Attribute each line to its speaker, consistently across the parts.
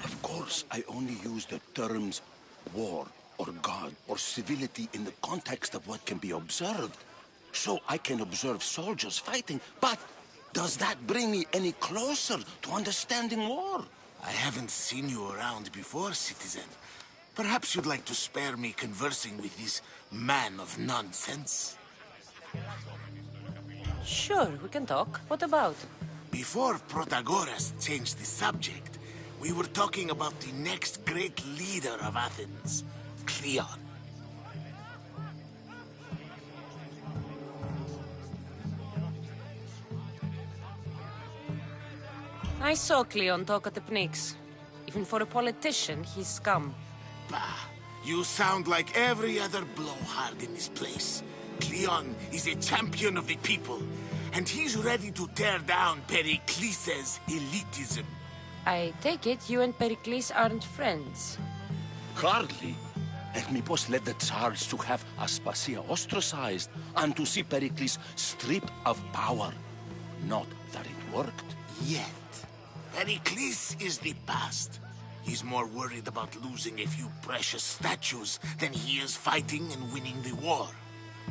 Speaker 1: Of course, I only use the terms war or God or civility in the context of what can be observed. So I can observe soldiers fighting, but does that bring me any closer to understanding war?
Speaker 2: I haven't seen you around before, citizen. Perhaps you'd like to spare me conversing with this man of nonsense?
Speaker 3: Sure, we can talk. What about?
Speaker 2: Before Protagoras changed the subject, we were talking about the next great leader of Athens, Cleon.
Speaker 3: I saw Cleon talk at the Pnyx. Even for a politician, he's scum.
Speaker 2: Bah, you sound like every other blowhard in this place. Cleon is a champion of the people, and he's ready to tear down Pericles' elitism.
Speaker 3: I take it you and Pericles aren't friends.
Speaker 1: Hardly. Hermipos led the Tsars to have Aspasia ostracized and to see Pericles stripped of power. Not that it worked.
Speaker 2: Yet. Pericles is the past. He's more worried about losing a few precious statues than he is fighting and winning the war.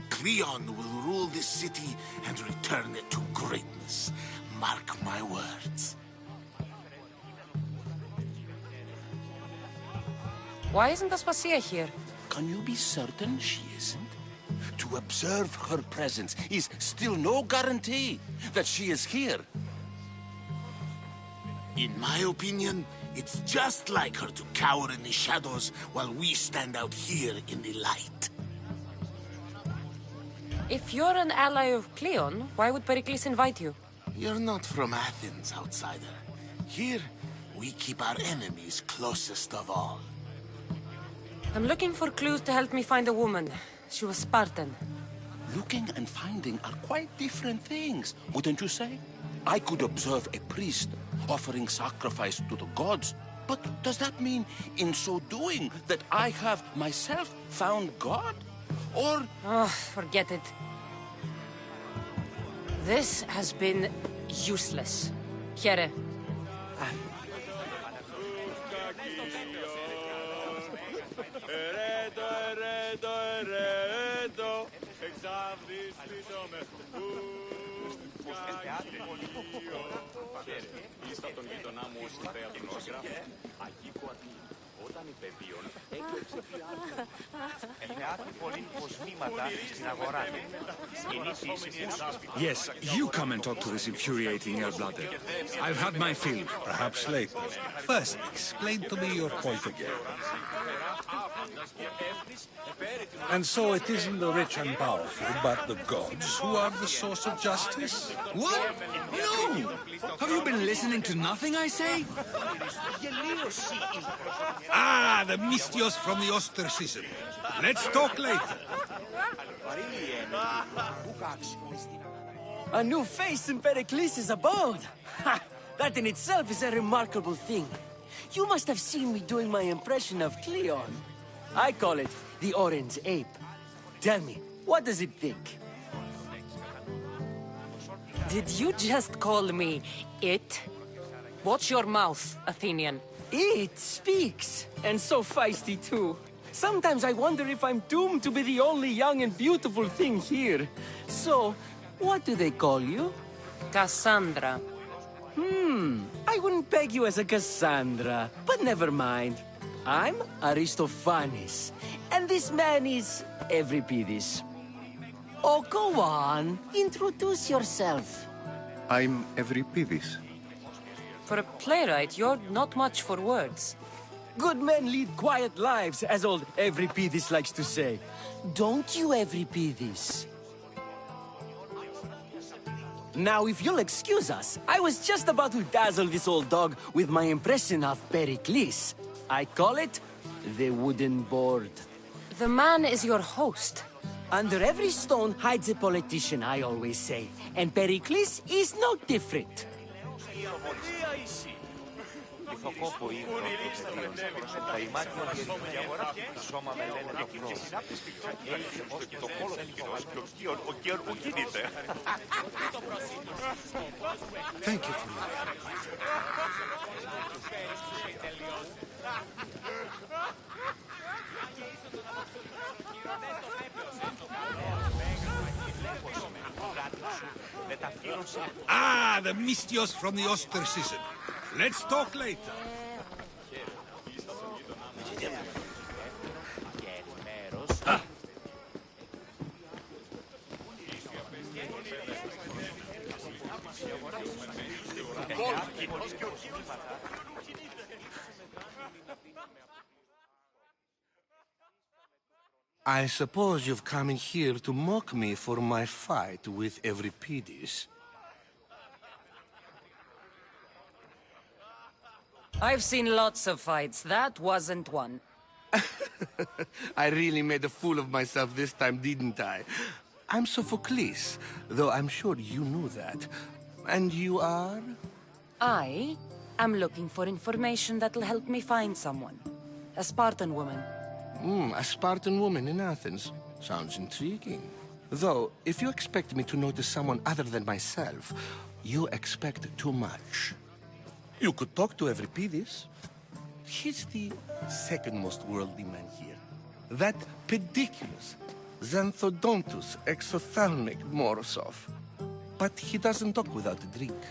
Speaker 2: Cleon will rule this city and return it to greatness. Mark my words.
Speaker 3: Why isn't Aspasia here?
Speaker 1: Can you be certain she isn't? To observe her presence is still no guarantee that she is here.
Speaker 2: In my opinion, it's just like her to cower in the shadows while we stand out here in the light.
Speaker 3: If you're an ally of Cleon, why would Pericles invite you?
Speaker 2: You're not from Athens, outsider. Here, we keep our enemies closest of all.
Speaker 3: I'm looking for clues to help me find a woman. She was Spartan.
Speaker 1: Looking and finding are quite different things, wouldn't you say? I could observe a priest offering sacrifice to the gods, but does that mean, in so doing, that I have myself found God? Or...
Speaker 3: Oh, forget it. This has been useless. Here.
Speaker 4: Yes, you come and talk to this infuriating air-blooded. I've had my fill.
Speaker 5: Perhaps later. First, explain to me your point again. And so it isn't the rich and powerful, but the gods who are the source of justice?
Speaker 4: What? No! Have you been listening to nothing I say?
Speaker 5: Ah, the mystios from the ostracism. Let's talk later.
Speaker 6: A new face in Pericles' abode! Ha! That in itself is a remarkable thing. You must have seen me doing my impression of Cleon. I call it the Orange Ape. Tell me, what does it think?
Speaker 3: Did you just call me it? Watch your mouth, Athenian.
Speaker 6: It speaks, and so feisty too. Sometimes I wonder if I'm doomed to be the only young and beautiful thing here. So, what do they call you?
Speaker 3: Cassandra.
Speaker 6: I wouldn't peg you as a Cassandra, but never mind. I'm Aristophanes, and this man is Euripides. Oh, go on. Introduce yourself.
Speaker 7: I'm Euripides.
Speaker 3: For a playwright, you're not much for words.
Speaker 6: Good men lead quiet lives, as old Euripides likes to say. Don't you, Euripides? Now, if you'll excuse us, I was just about to dazzle this old dog with my impression of Pericles. I call it the wooden board.
Speaker 3: The man is your host.
Speaker 6: Under every stone hides a politician, I always say. And Pericles is no different.
Speaker 5: Thank you for your help. Ah, the Mistios from the ostracism. Let's talk later.
Speaker 8: I suppose you've come in here to mock me for my fight with Euripides.
Speaker 3: I've seen lots of fights. That wasn't one.
Speaker 8: I really made a fool of myself this time, didn't I? I'm Sophocles, though I'm sure you knew that. And you are?
Speaker 3: I am looking for information that'll help me find someone. A Spartan woman.
Speaker 8: A Spartan woman in Athens. Sounds intriguing. Though, if you expect me to notice someone other than myself, you expect too much. You could talk to Euripides. He's the second most worldly man here. That pediculous, xanthodontus exophthalmic Morosov. But he doesn't talk without a drink.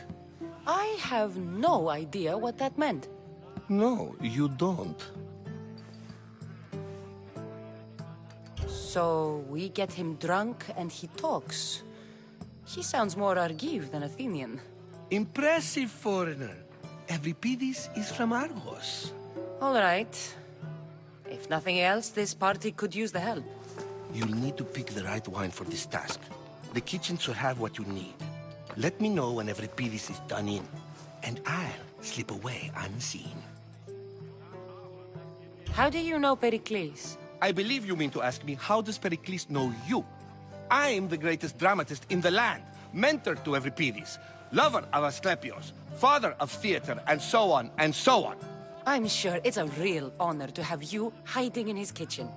Speaker 3: I have no idea what that meant.
Speaker 8: No, you don't.
Speaker 3: So we get him drunk and he talks. He sounds more Argive than Athenian.
Speaker 8: Impressive, foreigner. Euripides is from Argos.
Speaker 3: All right. If nothing else, this party could use the help.
Speaker 8: You'll need to pick the right wine for this task. The kitchen should have what you need. Let me know when Euripides is done in, and I'll slip away unseen.
Speaker 3: How do you know Pericles?
Speaker 8: I believe you mean to ask me, how does Pericles know you? I'm the greatest dramatist in the land, mentor to Euripides, lover of Asclepios, father of theater, and so on, and so on.
Speaker 3: I'm sure it's a real honor to have you hiding in his kitchen.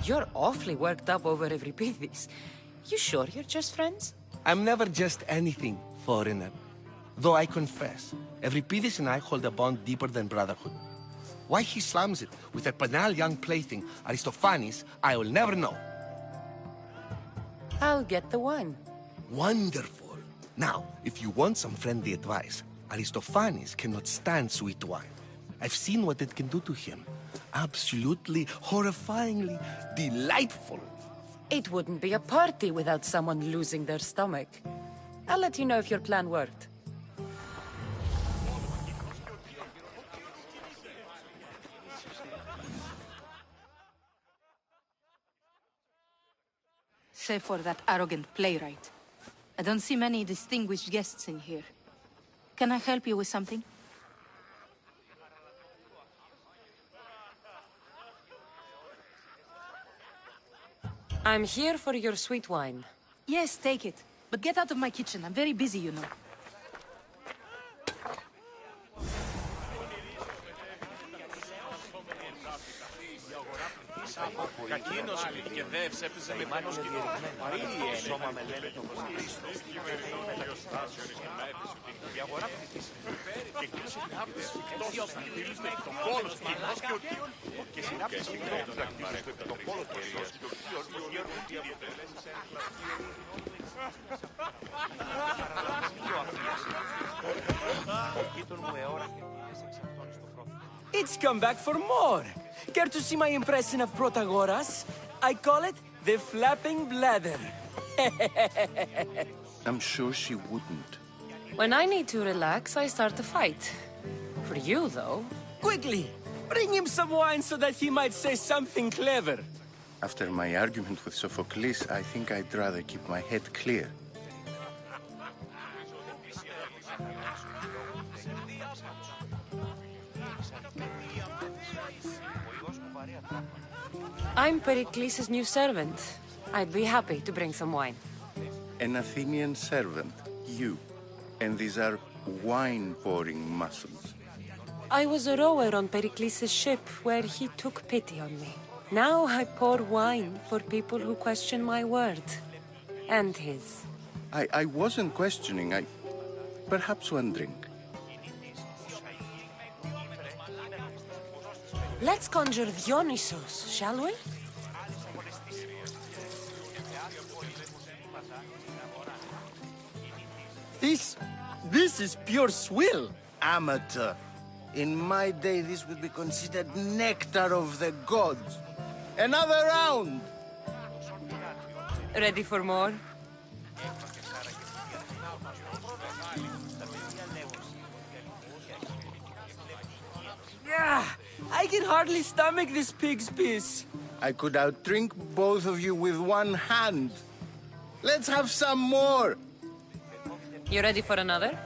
Speaker 3: You're awfully worked up over Euripides. You sure you're just friends?
Speaker 8: I'm never just anything, foreigner. Though I confess, Euripides and I hold a bond deeper than brotherhood. Why he slams it with a banal young plaything, Aristophanes, I will never know.
Speaker 3: I'll get the wine.
Speaker 8: Wonderful. Now, if you want some friendly advice, Aristophanes cannot stand sweet wine. I've seen what it can do to him. Absolutely, horrifyingly delightful.
Speaker 3: It wouldn't be a party without someone losing their stomach. I'll let you know if your plan worked.
Speaker 9: Save for that arrogant playwright. I don't see many distinguished guests in here. Can I help you with something?
Speaker 3: I'm here for your sweet wine.
Speaker 9: Yes, take it. But get out of my kitchen. I'm very busy, you know.
Speaker 10: Και δεν έπαιζε με πάνω σκηνό. Σώμα με λένε το Χριστό. Η αγορά και κλείσε την άπτυση εκτός το πόλο σκηνός και συνάπτυση σκηνός το πόλο σκηνός
Speaker 6: It's come back for more. Care to see my impression of Protagoras? I call it the flapping bladder.
Speaker 7: I'm sure she wouldn't.
Speaker 3: When I need to relax, I start a fight. For you, though.
Speaker 6: Quickly, bring him some wine so that he might say something clever.
Speaker 7: After my argument with Sophocles, I think I'd rather keep my head clear.
Speaker 3: I'm Pericles' new servant. I'd be happy to bring some wine.
Speaker 7: An Athenian servant, you. And these are wine-pouring muscles.
Speaker 3: I was a rower on Pericles' ship where he took pity on me. Now I pour wine for people who question my word. And his.
Speaker 7: I wasn't questioning. Perhaps one drink.
Speaker 3: Let's conjure Dionysos, shall we?
Speaker 6: This is pure swill.
Speaker 7: Amateur. In my day, this would be considered nectar of the gods. Another round!
Speaker 3: Ready for more?
Speaker 6: Yeah, I can hardly stomach this pig's piss.
Speaker 7: I could outdrink both of you with one hand. Let's have some more!
Speaker 3: You ready for another?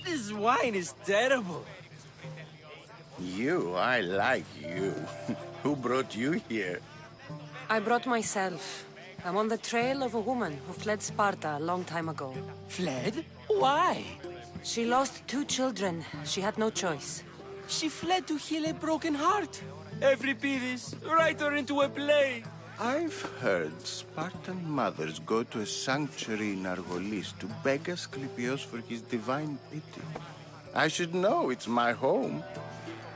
Speaker 6: This wine is terrible.
Speaker 7: I like you. Who brought you here?
Speaker 3: I brought myself. I'm on the trail of a woman who fled Sparta a long time ago.
Speaker 6: Fled? Why?
Speaker 3: She lost 2 children. She had no choice.
Speaker 6: She fled to heal a broken heart. Euripides, write her into a play.
Speaker 7: I've heard Spartan mothers go to a sanctuary in Argolis to beg Asclepios for his divine pity. I should know, it's my home.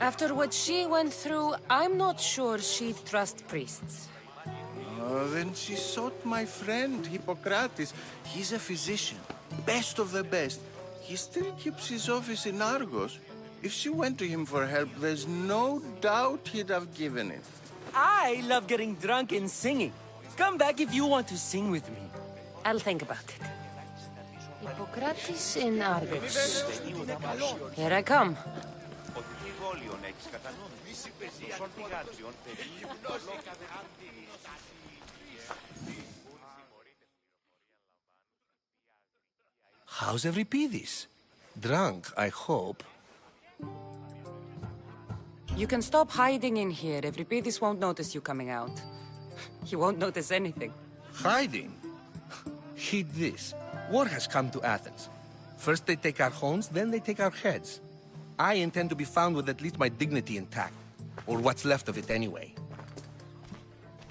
Speaker 3: After what she went through, I'm not sure she'd trust priests.
Speaker 7: Oh, then she sought my friend, Hippocrates. He's a physician, best of the best. He still keeps his office in Argos. If she went to him for help, there's no doubt he'd have given it.
Speaker 6: I love getting drunk and singing. Come back if you want to sing with me.
Speaker 3: I'll think about it. Hippocrates in Argos. Here I come.
Speaker 8: How's Euripides? Drunk, I hope.
Speaker 3: You can stop hiding in here. Euripides won't notice you coming out. He won't notice anything.
Speaker 8: Hiding? Heed this. War has come to Athens. First they take our homes, then they take our heads. I intend to be found with at least my dignity intact. Or what's left of it anyway.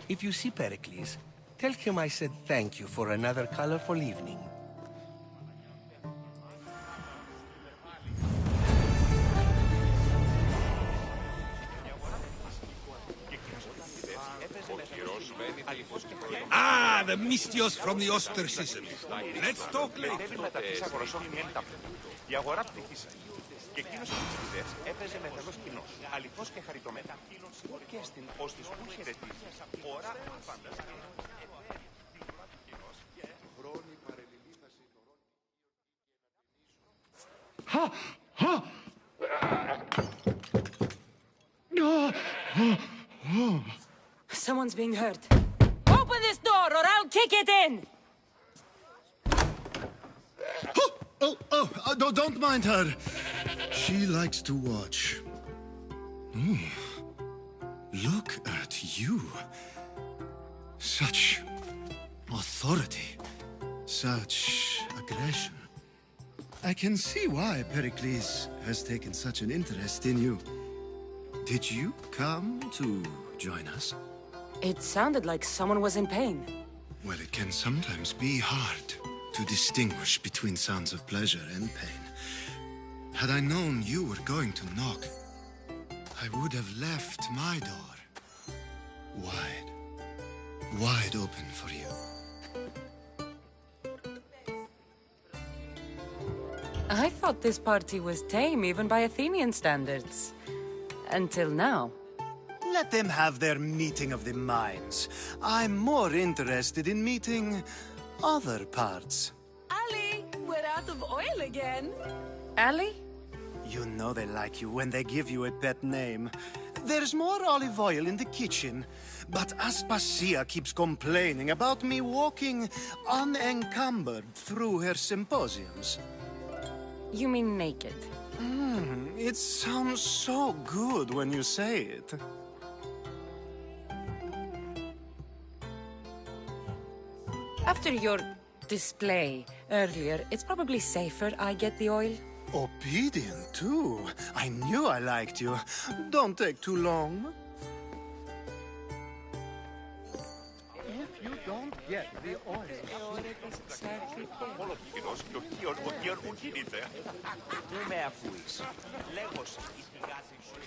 Speaker 8: If you see Pericles, tell him I said thank you for another colorful evening.
Speaker 5: Ah, the Mystios from the ostracism. Let's talk later.
Speaker 10: Η αγορά πτυχήσε. Και εκείνος από τις σπουδές έπαιζε με θελός κοινός, αληθώς και χαριτωμένα. Και στην ως της που χαιρετήσεις, ώρα φαντασία.
Speaker 3: Someone's being hurt. Open this door or I'll kick it in!
Speaker 11: Don't mind her. She likes to watch. Look at you. Such authority. Such aggression. I can see why Pericles has taken such an interest in you. Did you come to join us?
Speaker 3: It sounded like someone was in pain.
Speaker 11: Well, it can sometimes be hard to distinguish between sounds of pleasure and pain. Had I known you were going to knock, I would have left my door wide open for you.
Speaker 3: I thought this party was tame even by Athenian standards. Until now.
Speaker 12: Let them have their meeting of the minds. I'm more interested in meeting other parts.
Speaker 13: Ali, we're out of oil again.
Speaker 3: Ali?
Speaker 12: You know they like you when they give you a pet name. There's more olive oil in the kitchen, but Aspasia keeps complaining about me walking unencumbered through her symposiums.
Speaker 3: You mean naked?
Speaker 12: It sounds so good when you say it.
Speaker 3: After your display earlier, it's probably safer I get the oil.
Speaker 12: Obedient, too. I knew I liked you. Don't take too long.
Speaker 10: If you don't get the oil...
Speaker 14: Δεν με ακούεις. Λέγος η πηγάζει σου.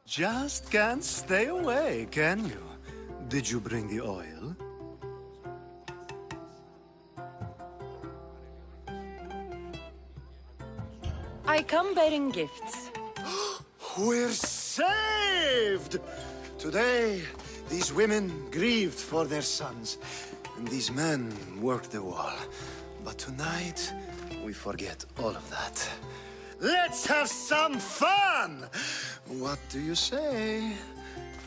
Speaker 12: Just can't stay away, can you? Did you bring the oil?
Speaker 3: I come bearing gifts.
Speaker 12: We're saved! Today, these women grieved for their sons, and these men worked the wall. But tonight, we forget all of that. Let's have some fun! What do you say?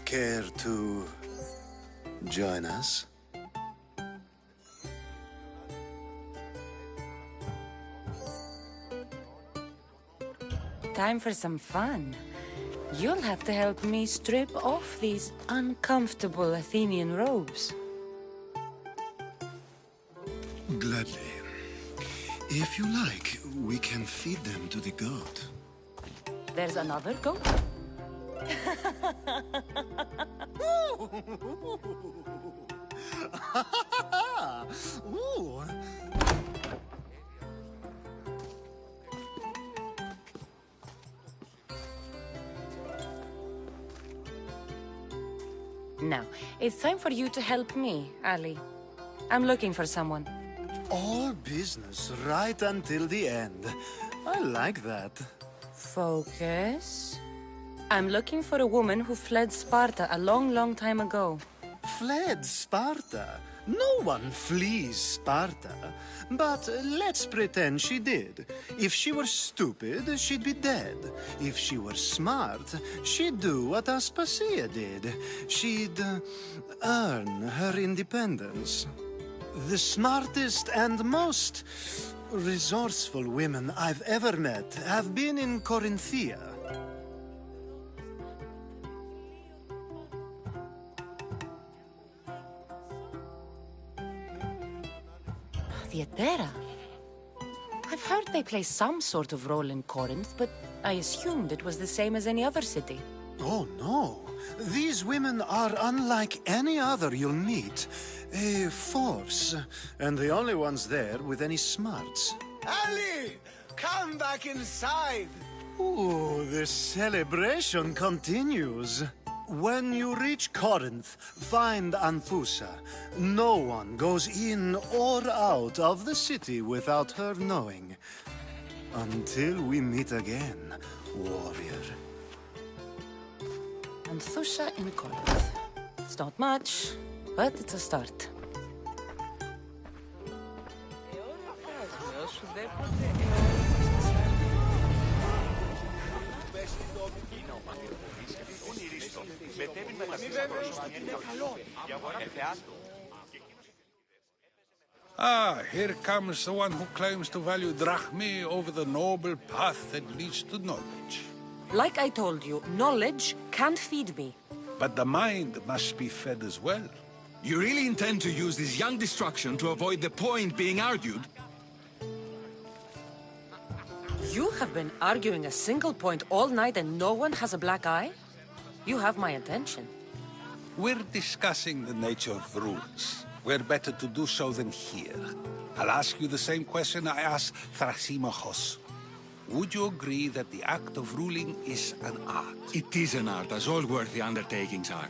Speaker 12: Care to join us?
Speaker 3: Time for some fun. You'll have to help me strip off these uncomfortable Athenian robes.
Speaker 11: Gladly. If you like, we can feed them to the god.
Speaker 3: There's another goat?
Speaker 12: Ooh.
Speaker 3: Now, it's time for you to help me, Ali. I'm looking for someone.
Speaker 12: All business right until the end. I like that.
Speaker 3: Focus. I'm looking for a woman who fled Sparta a long, long time ago.
Speaker 12: Fled Sparta? No one flees Sparta. But let's pretend she did. If she were stupid, she'd be dead. If she were smart, she'd do what Aspasia did. She'd earn her independence. The smartest and most resourceful women I've ever met have been in Corinthia.
Speaker 3: Theatera. I've heard they play some sort of role in Corinth, but I assumed it was the same as any other city.
Speaker 12: Oh, no. These women are unlike any other you'll meet. A force, and the only ones there with any smarts.
Speaker 7: Ali! Come back inside!
Speaker 12: Ooh, the celebration continues. When you reach Corinth, find Anthusa. No one goes in or out of the city without her knowing. Until we meet again, warrior.
Speaker 3: Anthusa in Corinth. It's not much, but it's a start.
Speaker 5: Ah, here comes the one who claims to value drachmae over the noble path that leads to knowledge.
Speaker 3: Like I told you, knowledge can't feed me.
Speaker 5: But the mind must be fed as well.
Speaker 4: You really intend to use this young destruction to avoid the point being argued?
Speaker 3: You have been arguing a single point all night and no one has a black eye? You have my attention.
Speaker 5: We're discussing the nature of rules. Where better to do so than here? I'll ask you the same question I asked Thrasymachos. Would you agree that the act of ruling is an art?
Speaker 4: It is an art, as all worthy undertakings are.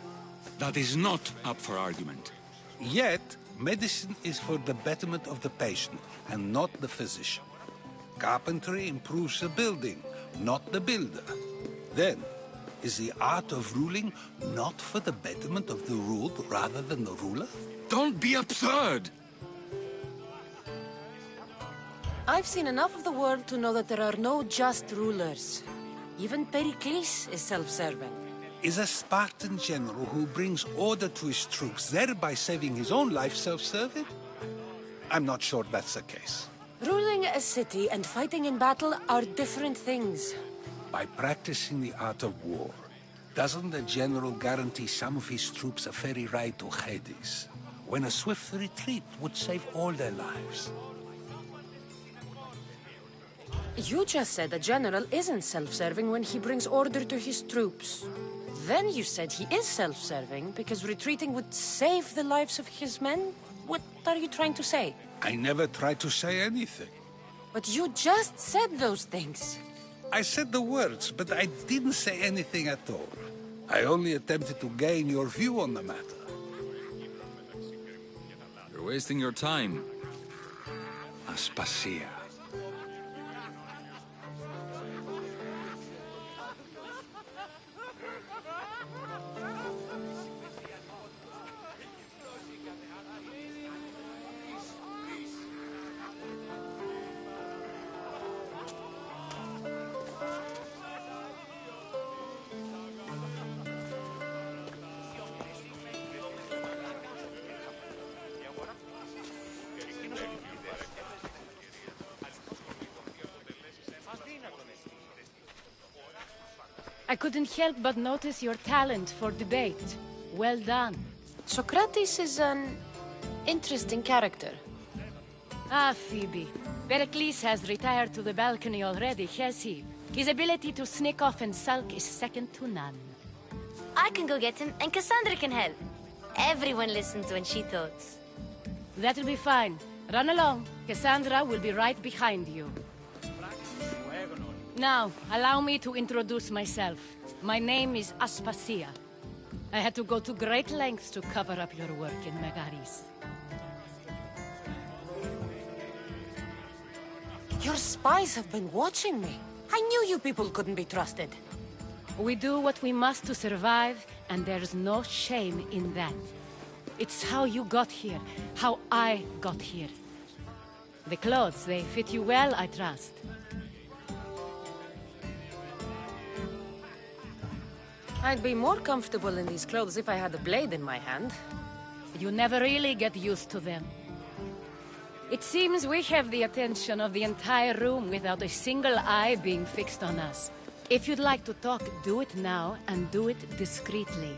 Speaker 4: That is not up for argument.
Speaker 5: Yet, medicine is for the betterment of the patient, and not the physician. Carpentry improves the building, not the builder. Then, is the art of ruling not for the betterment of the ruled rather than the ruler?
Speaker 4: Don't be absurd!
Speaker 3: I've seen enough of the world to know that there are no just rulers. Even Pericles is self-serving.
Speaker 5: Is a Spartan general who brings order to his troops, thereby saving his own life, self-serving? I'm not sure that's the case.
Speaker 3: Ruling a city and fighting in battle are different things.
Speaker 5: By practicing the art of war, doesn't the general guarantee some of his troops a ferry ride to Hades, when a swift retreat would save all their lives?
Speaker 3: You just said a general isn't self-serving when he brings order to his troops. Then you said he is self-serving because retreating would save the lives of his men? What are you trying to say?
Speaker 5: I never tried to say anything.
Speaker 3: But you just said those things.
Speaker 5: I said the words, but I didn't say anything at all. I only attempted to gain your view on the matter.
Speaker 4: You're wasting your time. Aspasia.
Speaker 15: I couldn't help but notice your talent for debate. Well done.
Speaker 3: Socrates is an interesting character.
Speaker 15: Ah, Phoebe. Pericles has retired to the balcony already, has he? His ability to sneak off and sulk is second to none.
Speaker 16: I can go get him, and Cassandra can help. Everyone listens when she talks.
Speaker 15: That'll be fine. Run along. Cassandra will be right behind you. Now, allow me to introduce myself. My name is Aspasia. I had to go to great lengths to cover up your work in Megaris.
Speaker 3: Your spies have been watching me. I knew you people couldn't be trusted.
Speaker 15: We do what we must to survive, and there's no shame in that. It's how you got here, how I got here. The clothes, they fit you well, I trust.
Speaker 3: I'd be more comfortable in these clothes if I had a blade in my hand.
Speaker 15: You never really get used to them. It seems we have the attention of the entire room without a single eye being fixed on us. If you'd like to talk, do it now, and do it discreetly.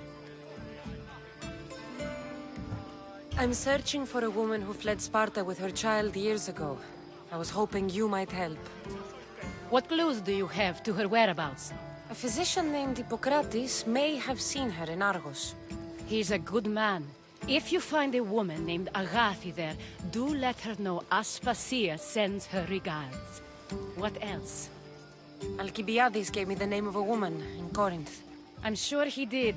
Speaker 3: I'm searching for a woman who fled Sparta with her child years ago. I was hoping you might help.
Speaker 15: What clues do you have to her whereabouts?
Speaker 3: A physician named Hippocrates may have seen her in Argos.
Speaker 15: He's a good man. If you find a woman named Agathi there, do let her know Aspasia sends her regards. What else?
Speaker 3: Alcibiades gave me the name of a woman in Corinth.
Speaker 15: I'm sure he did.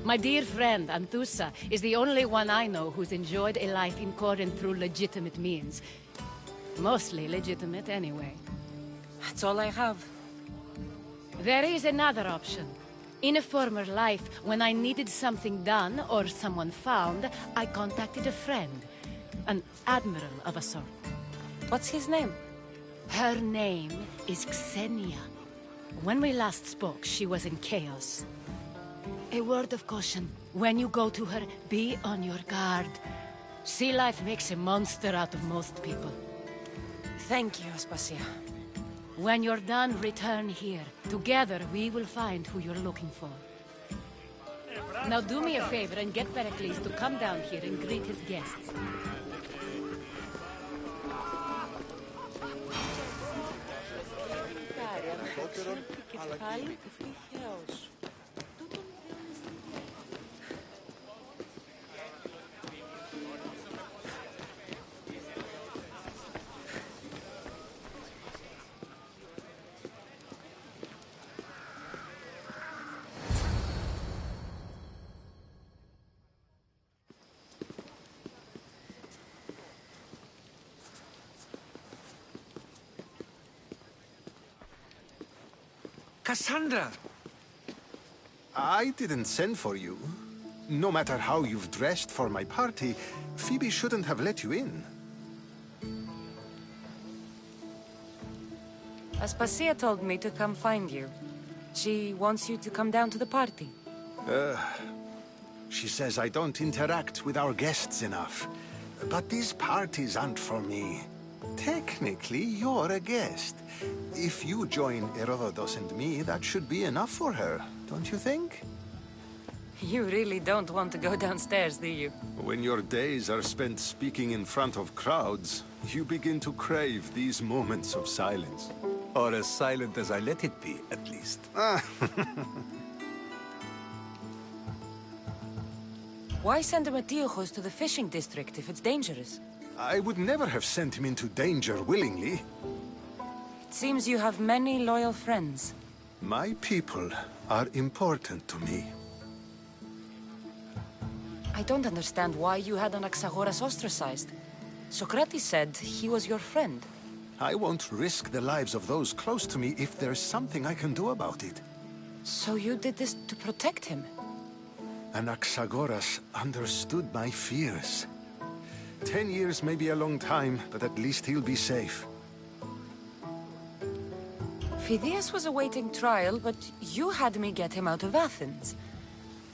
Speaker 15: My dear friend, Anthusa, is the only one I know who's enjoyed a life in Corinth through legitimate means. Mostly legitimate, anyway.
Speaker 3: That's all I have.
Speaker 15: There is another option. In a former life, when I needed something done or someone found, I contacted a friend. An admiral of a sort.
Speaker 3: What's his name?
Speaker 15: Her name is Xenia. When we last spoke, she was in chaos. A word of caution. When you go to her, be on your guard. Sea life makes a monster out of most people.
Speaker 3: Thank you, Aspasia.
Speaker 15: When you're done, return here. Together, we will find who you're looking for. Now do me a favor and get Pericles to come down here and greet his guests.
Speaker 17: Cassandra!
Speaker 11: I didn't send for you. No matter how you've dressed for my party, Phoebe shouldn't have let you in.
Speaker 3: Aspasia told me to come find you. She wants you to come down to the party.
Speaker 12: She says I don't interact with our guests enough. But these parties aren't for me. Technically, you're a guest. If you join Herodotus and me, that should be enough for her, don't you think?
Speaker 3: You really don't want to go downstairs, do you?
Speaker 12: When your days are spent speaking in front of crowds, you begin to crave these moments of silence.
Speaker 5: Or as silent as I let it be, at least.
Speaker 3: Why send Matiojos to the fishing district if it's dangerous?
Speaker 12: I would never have sent him into danger willingly.
Speaker 3: It seems you have many loyal friends.
Speaker 12: My people are important to me.
Speaker 3: I don't understand why you had Anaxagoras ostracized. Socrates said he was your friend.
Speaker 12: I won't risk the lives of those close to me if there's something I can do about it.
Speaker 3: So you did this to protect him?
Speaker 12: Anaxagoras understood my fears. 10 years may be a long time, but at least he'll be safe.
Speaker 3: Phidias was awaiting trial, but you had me get him out of Athens.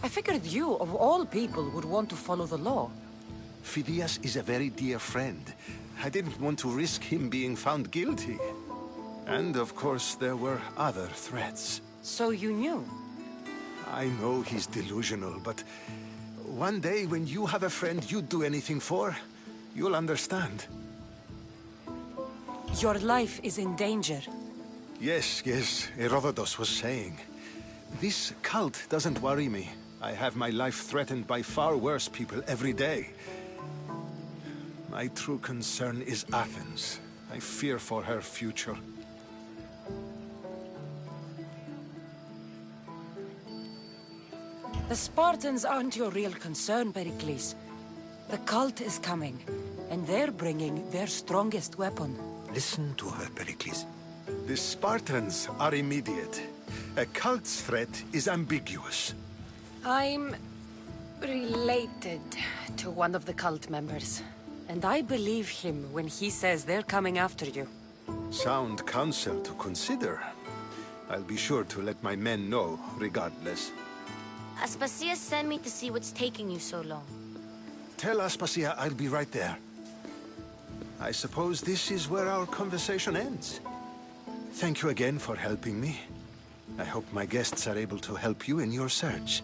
Speaker 3: I figured you, of all people, would want to follow the law.
Speaker 12: Phidias is a very dear friend. I didn't want to risk him being found guilty. And of course, there were other threats.
Speaker 3: So you knew?
Speaker 12: I know he's delusional, but one day when you have a friend you'd do anything for, you'll understand.
Speaker 3: Your life is in danger.
Speaker 12: Yes, Herodotus was saying. This cult doesn't worry me. I have my life threatened by far worse people every day. My true concern is Athens. I fear for her future.
Speaker 3: The Spartans aren't your real concern, Pericles. The cult is coming, and they're bringing their strongest weapon.
Speaker 12: Listen to her, Pericles. The Spartans are immediate. A cult's threat is ambiguous.
Speaker 3: I'm related to one of the cult members, and I believe him when he says they're coming after you.
Speaker 12: Sound counsel to consider. I'll be sure to let my men know, regardless.
Speaker 16: Aspasia sent me to see what's taking you so long.
Speaker 12: Tell Aspasia I'll be right there. I suppose this is where our conversation ends. Thank you again for helping me. I hope my guests are able to help you in your search.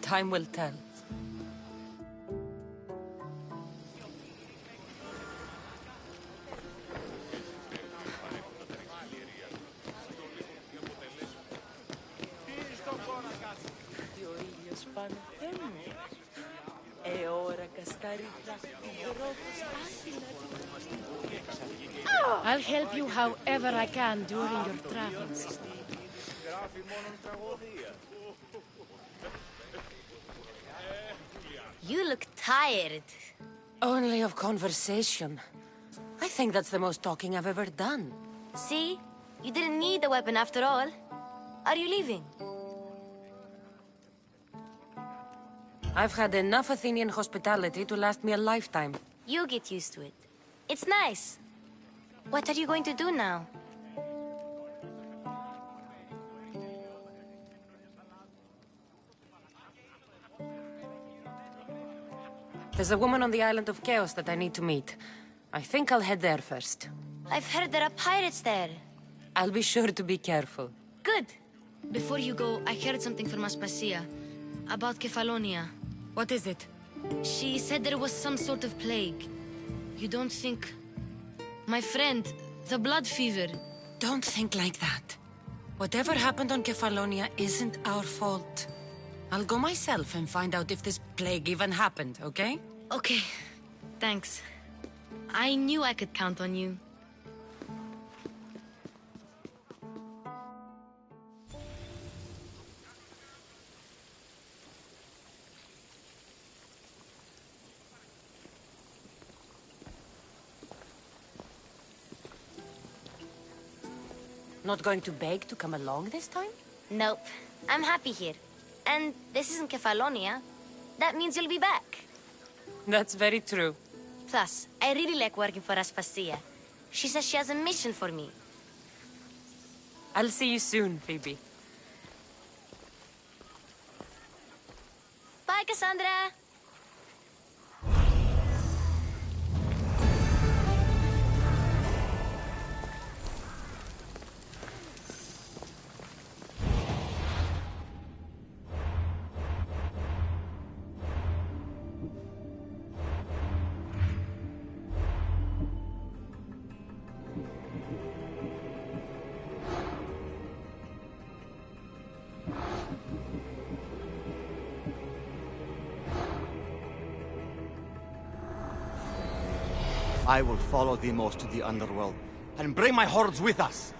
Speaker 3: Time will tell.
Speaker 15: I'll help you however I can during your travels.
Speaker 16: You look tired.
Speaker 3: Only of conversation. I think that's the most talking I've ever done.
Speaker 16: See? You didn't need the weapon after all. Are you leaving?
Speaker 3: I've had enough Athenian hospitality to last me a lifetime.
Speaker 16: You get used to it. It's nice. What are you going to do now?
Speaker 3: There's a woman on the island of Chaos that I need to meet. I think I'll head there first.
Speaker 16: I've heard there are pirates there.
Speaker 3: I'll be sure to be careful.
Speaker 16: Good. Before you go, I heard something from Aspasia about Kefalonia.
Speaker 3: What is it?
Speaker 16: She said there was some sort of plague. You don't think... My friend, the blood fever.
Speaker 3: Don't think like that. Whatever happened on Kefalonia isn't our fault. I'll go myself and find out if this plague even happened, okay?
Speaker 16: Okay. Thanks. I knew I could count on you.
Speaker 3: Not going to beg to come along this time?
Speaker 16: Nope. I'm happy here. And this isn't Kefalonia. That means you'll be back.
Speaker 3: That's very true.
Speaker 16: Plus, I really like working for Aspasia. She says she has a mission for me.
Speaker 3: I'll see you soon, Phoebe.
Speaker 16: Bye, Cassandra.
Speaker 17: I will follow Demos to the underworld and bring my hordes with us.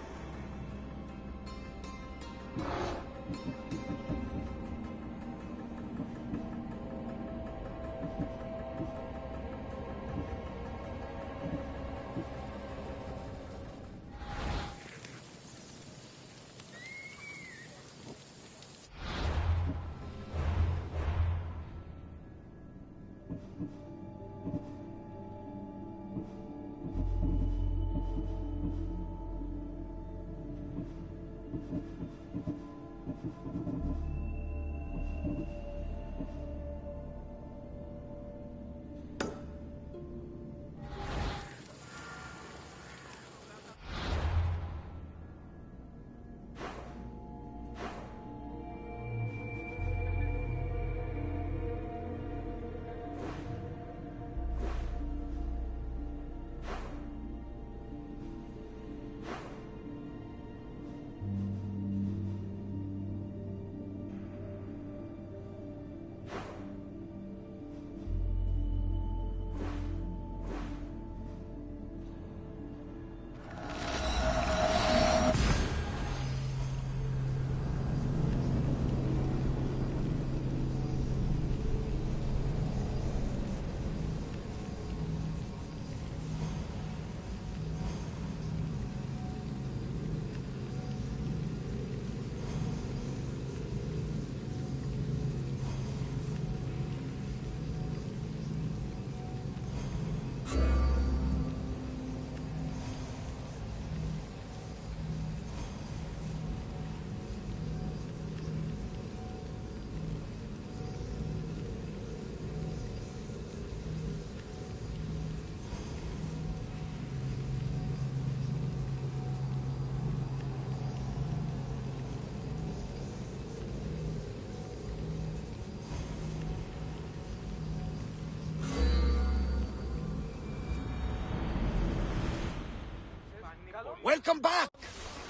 Speaker 2: Welcome back!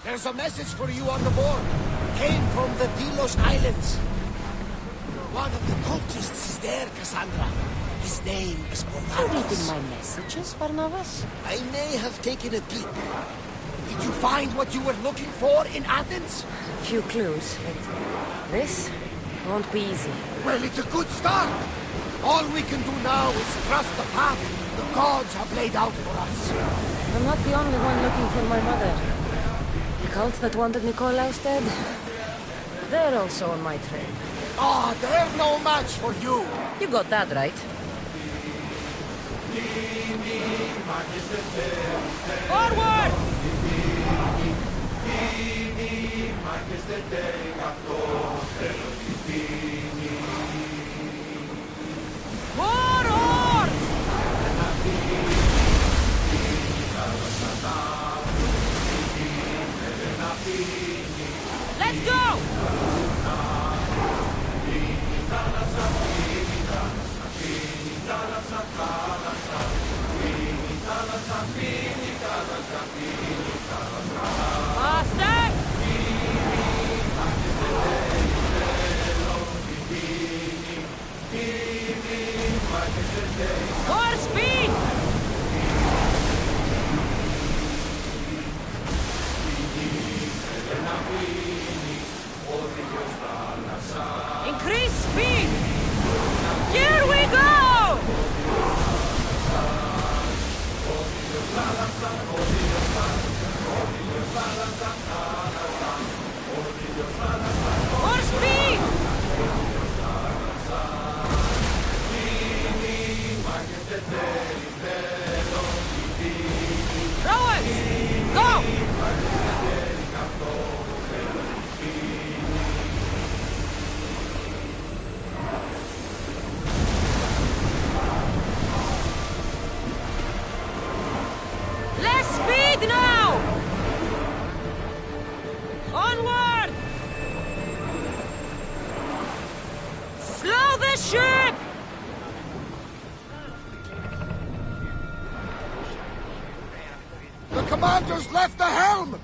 Speaker 2: There's a message for you on the board. Came from the Delos Islands. One of the cultists is there, Cassandra. His name is
Speaker 3: You're reading
Speaker 2: Barnabas.
Speaker 3: my messages, Barnabas?
Speaker 2: I may have taken a peek. Did you find what you were looking for in Athens?
Speaker 3: Few clues, but this won't be easy.
Speaker 2: Well, it's a good start. All we can do now is trust the path the gods have laid out for us.
Speaker 3: I'm not the only one looking for my mother. The cult that wanted Nikolaus dead, they're also on my trail.
Speaker 2: Ah, they're no match for you.
Speaker 3: You got that right.
Speaker 6: Forward! More horse! Let's go! Faster! More speed! Increase speed! Here we go! More speed! Rowers, go!
Speaker 3: Forward now! Onward! Slow the ship!
Speaker 2: The commander's left the helm!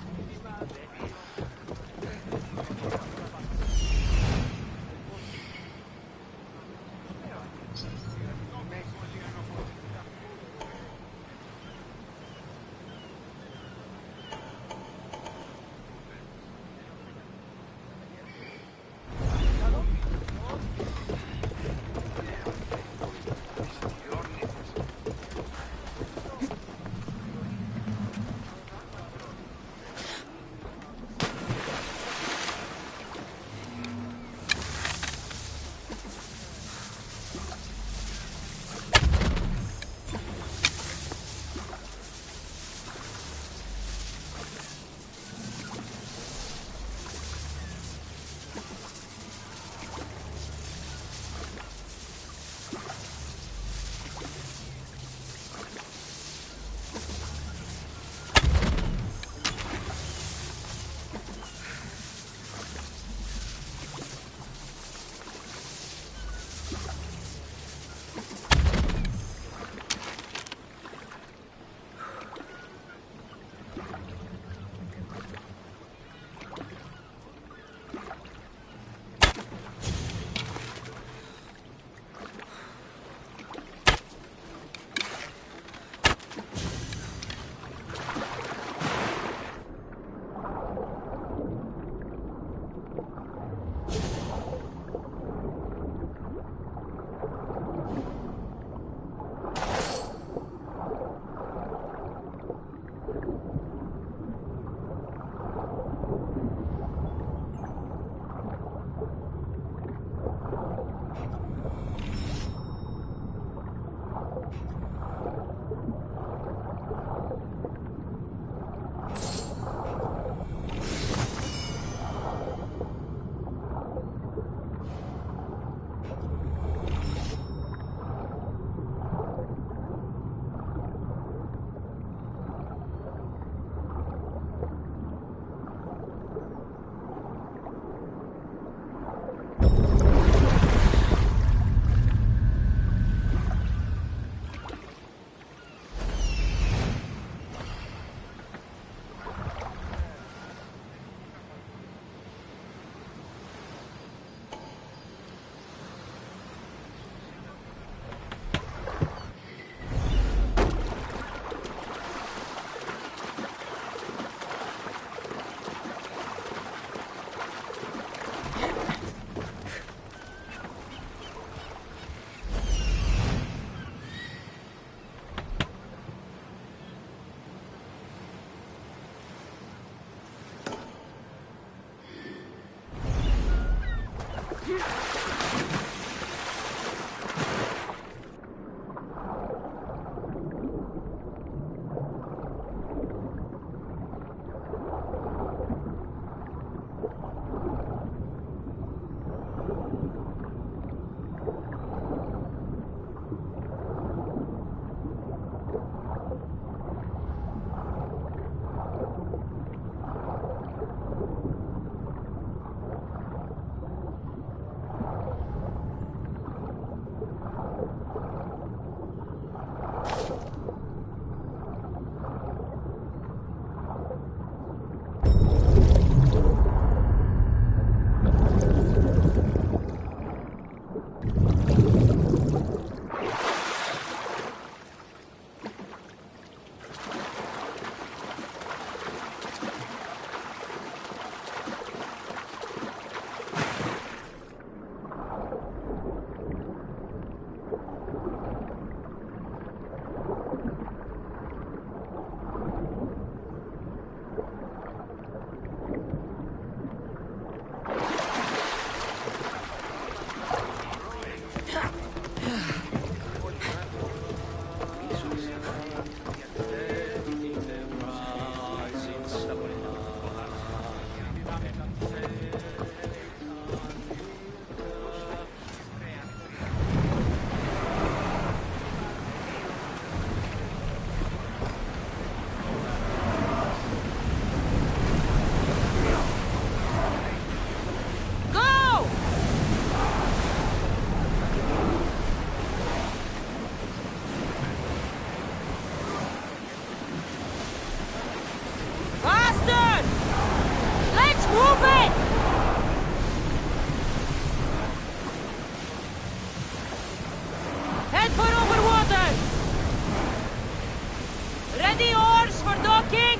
Speaker 3: Ready oars for docking!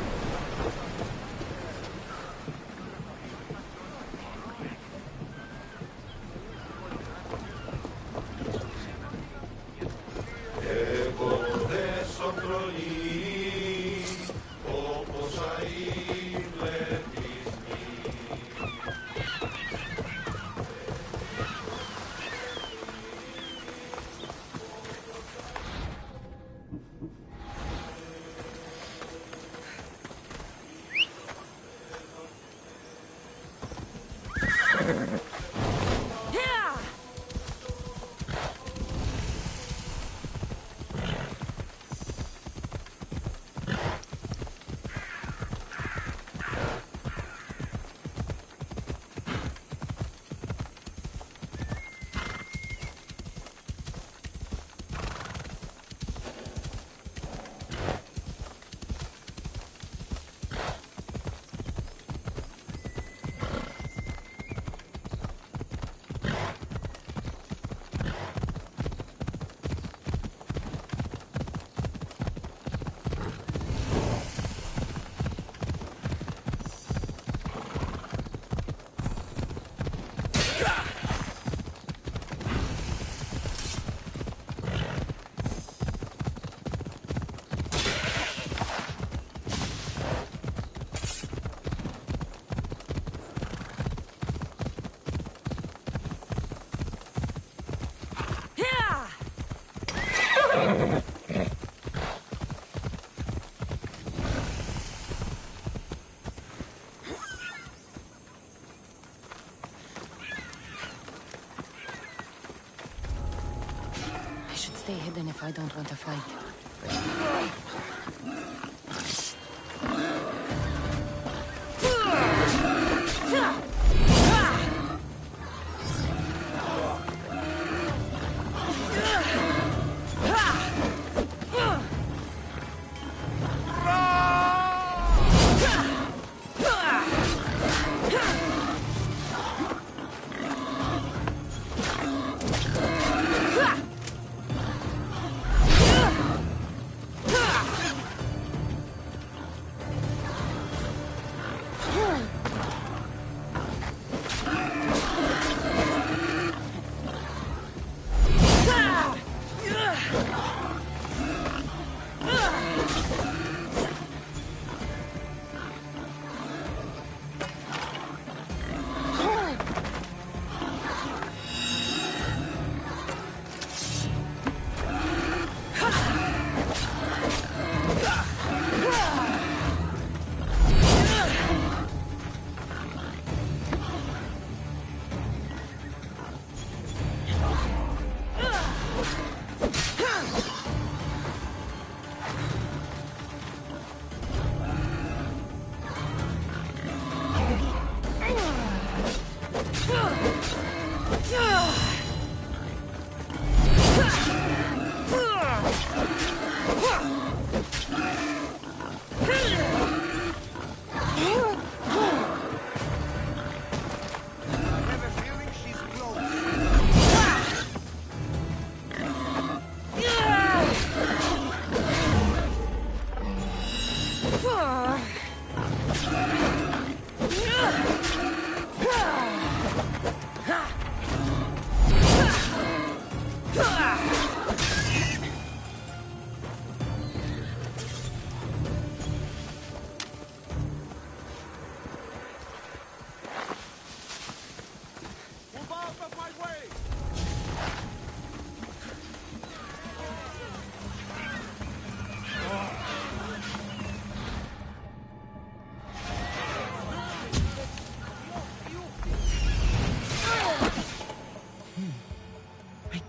Speaker 15: Stay hidden if I don't want to fight.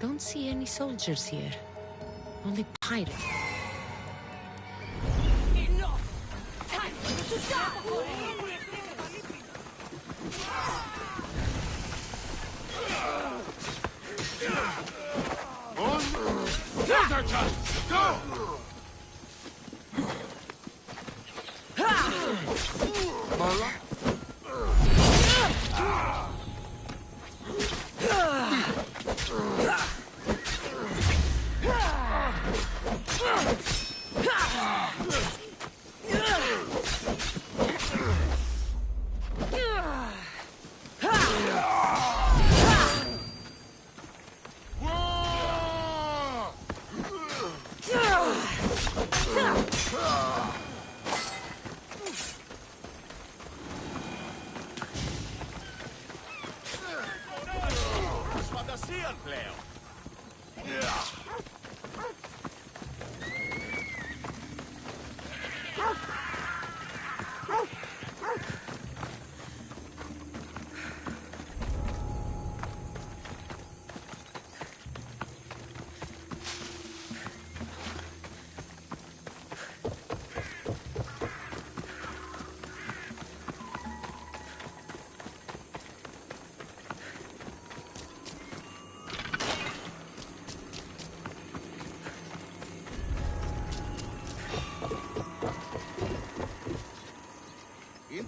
Speaker 3: Don't see any soldiers here. Only pirates.
Speaker 13: Enough! Time to stop!
Speaker 10: Now's our chance! Go!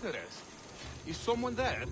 Speaker 8: interest. Is someone there?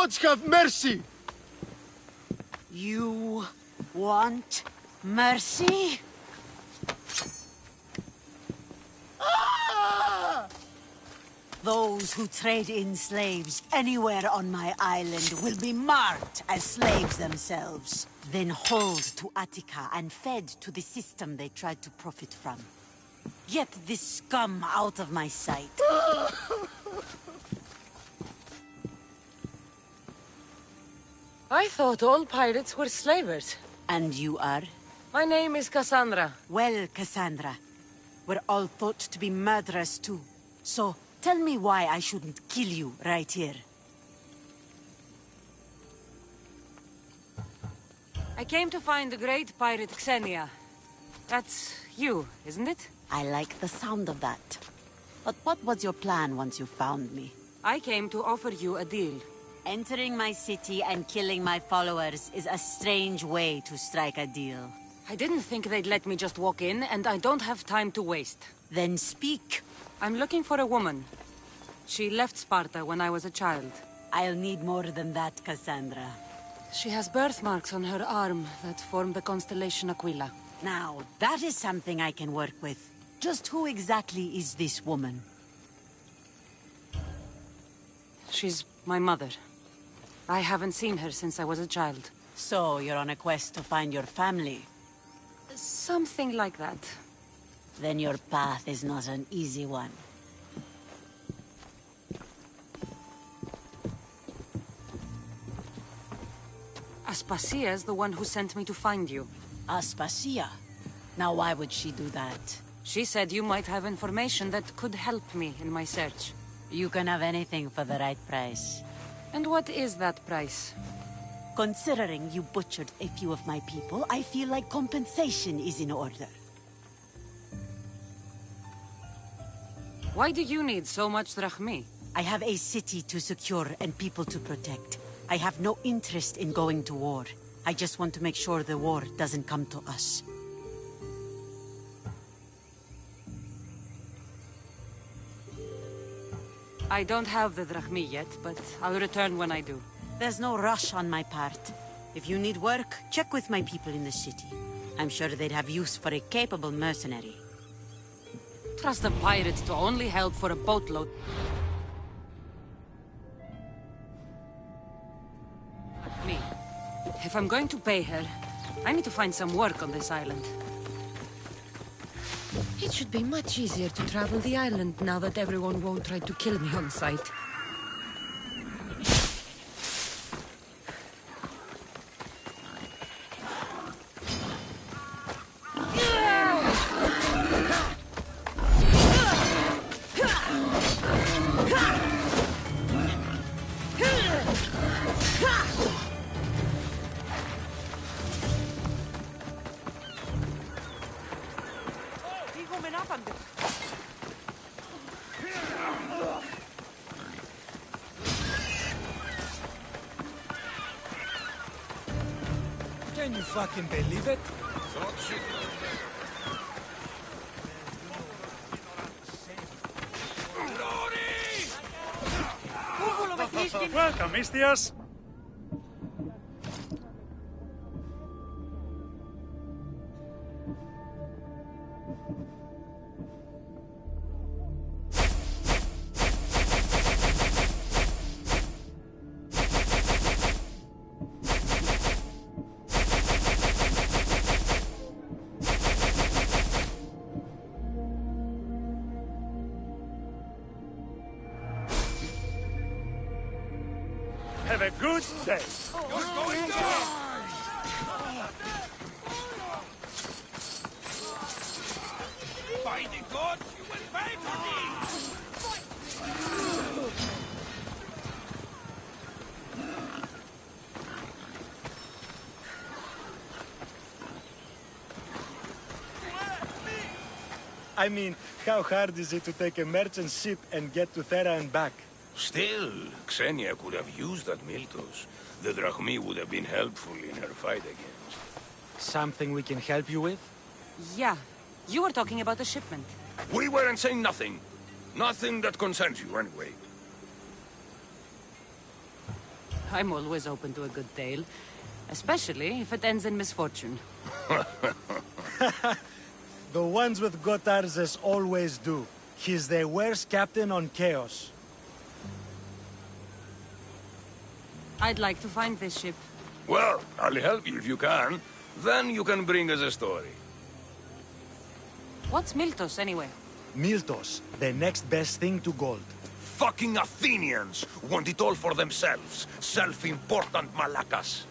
Speaker 12: Gods have mercy!
Speaker 18: You want mercy? Those who trade in slaves anywhere on my island will be marked as slaves themselves, then hauled to Attica and fed to the system they tried to profit from. Get this scum out of my sight.
Speaker 3: I thought all pirates were slavers.
Speaker 18: And you are?
Speaker 3: My name is Cassandra.
Speaker 18: Well, Cassandra, we're all thought to be murderers too. So, tell me why I shouldn't kill you right here.
Speaker 3: I came to find the great pirate Xenia. That's you, isn't it?
Speaker 18: I like the sound of that. But what was your plan once you found me?
Speaker 3: I came to offer you a deal.
Speaker 18: Entering my city and killing my followers is a strange way to strike a deal.
Speaker 3: I didn't think they'd let me just walk in, and I don't have time to waste.
Speaker 18: Then speak.
Speaker 3: I'm looking for a woman. She left Sparta when I was a child.
Speaker 18: I'll need more than that, Cassandra.
Speaker 3: She has birthmarks on her arm that form the constellation Aquila.
Speaker 18: Now, that is something I can work with. Just who exactly is this woman?
Speaker 3: She's my mother. I haven't seen her since I was a child.
Speaker 18: So, you're on a quest to find your family?
Speaker 3: Something like that.
Speaker 18: Then your path is not an easy one.
Speaker 3: Aspasia's the one who sent me to find you.
Speaker 18: Aspasia? Now why would she do that?
Speaker 3: She said you might have information that could help me in my search.
Speaker 18: You can have anything for the right price.
Speaker 3: And what is that price?
Speaker 18: Considering you butchered a few of my people, I feel like compensation is in order.
Speaker 3: Why do you need so much drachmi?
Speaker 18: I have a city to secure and people to protect. I have no interest in going to war. I just want to make sure the war doesn't come to us.
Speaker 3: I don't have the drachmi yet, but I'll return when I do.
Speaker 18: There's no rush on my part. If you need work, check with my people in the city. I'm sure they'd have use for a capable mercenary.
Speaker 3: Trust a pirate to only help for a boatload. Me. If I'm going to pay her, I need to find some work on this island. It should be much easier to travel the island now that everyone won't try to kill me on sight.
Speaker 6: Can you fucking believe it?
Speaker 4: Welcome, Mistias. Have a good day. You're going down! By the gods, you will pay for this!
Speaker 6: I mean, how hard is it to take a merchant ship and get to Thera and back?
Speaker 19: Still, Xenia could have used that Miltos. The drachmi would have been helpful in her fight against.
Speaker 6: Something we can help you with?
Speaker 3: Yeah, you were talking about a shipment.
Speaker 19: We weren't saying nothing. Nothing that concerns you, anyway.
Speaker 3: I'm always open to a good tale. Especially if it ends in misfortune.
Speaker 6: The ones with Gotarzes always do. He's the worst captain on Chaos.
Speaker 3: I'd like to find this ship.
Speaker 19: Well, I'll help you if you can. Then you can bring us a story.
Speaker 3: What's Miltos, anyway?
Speaker 6: Miltos, the next best thing to gold.
Speaker 19: Fucking Athenians want it all for themselves. Self-important malacas.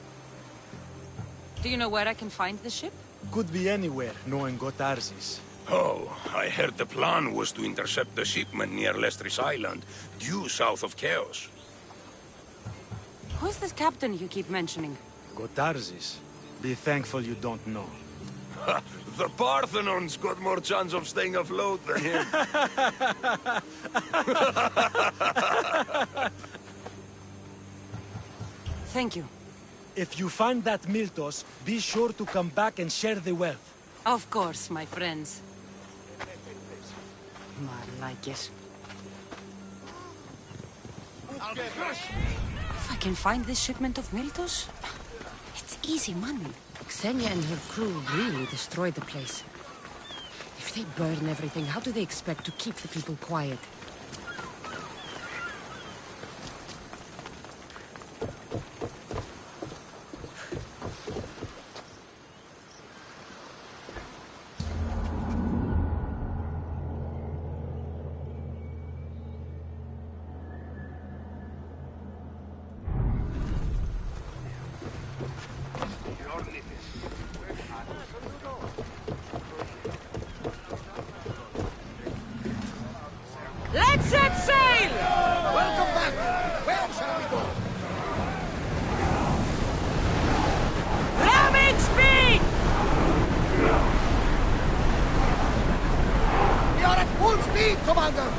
Speaker 3: Do you know where I can find the ship?
Speaker 6: Could be anywhere, knowing Gotarzes.
Speaker 19: Oh, I heard the plan was to intercept the shipment near Lestris Island, due south of Chaos.
Speaker 3: Who's this captain you keep mentioning?
Speaker 6: Gotarzes. Be thankful you don't know.
Speaker 19: The Parthenon's got more chance of staying afloat than him.
Speaker 3: Thank you.
Speaker 6: If you find that Miltos, be sure to come back and share the wealth.
Speaker 3: Of course, my friends. Malakes. If I can find this shipment of Miltos, it's easy money. Xenia and her crew really destroyed the place. If they burn everything, how do they expect to keep the people quiet? Let's set sail!
Speaker 2: Welcome back! Where shall we go?
Speaker 3: Ramming speed!
Speaker 2: We are at full speed, Commander!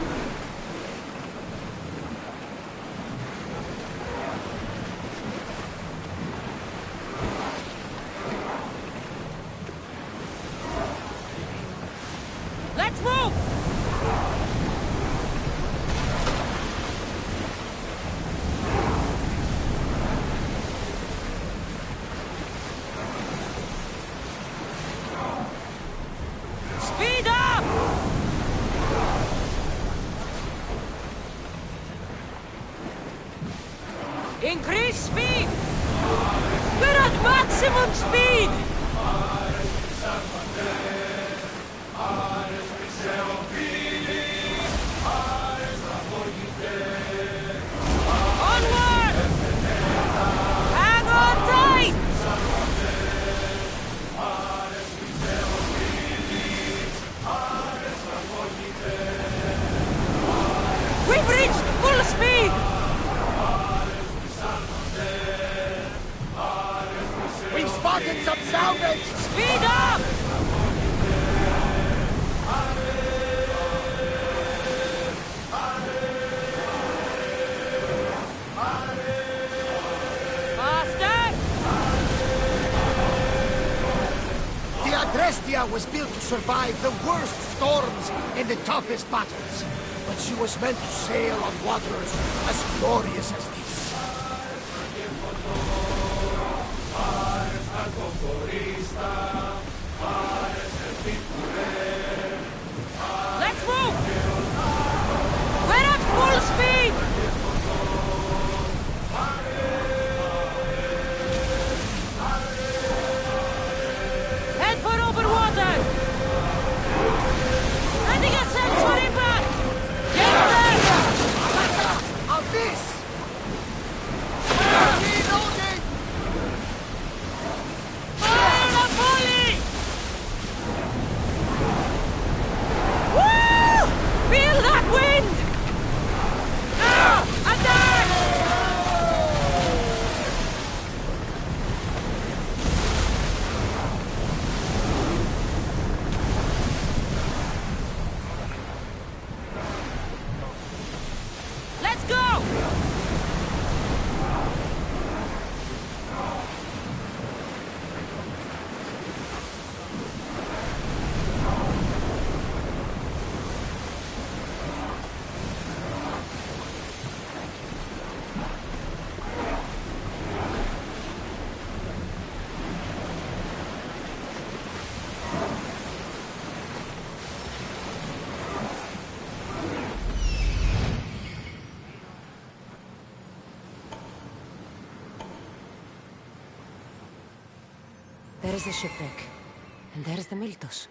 Speaker 3: Increase speed! We're at maximum speed! Onward! Hang on tight! We've reached full speed!
Speaker 2: We've spotted some salvage!
Speaker 3: Speed up! Faster!
Speaker 2: The Agrestia was built to survive the worst storms and the toughest battles. But she was meant to sail on waters as glorious as this.
Speaker 3: Let's move! We're at full speed! Head for open water! Ready yourselves for impact! Get there!
Speaker 2: Of this! Reloading!
Speaker 3: Fire the volley! Woo! Feel that wind! Now! Attack! Let's go! There is the shipwreck, and there is the Miltos.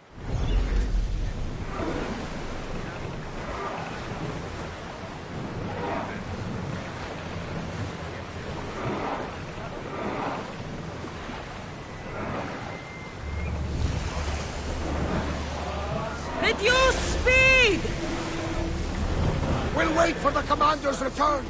Speaker 3: Reduce speed!
Speaker 2: We'll wait for the commander's return.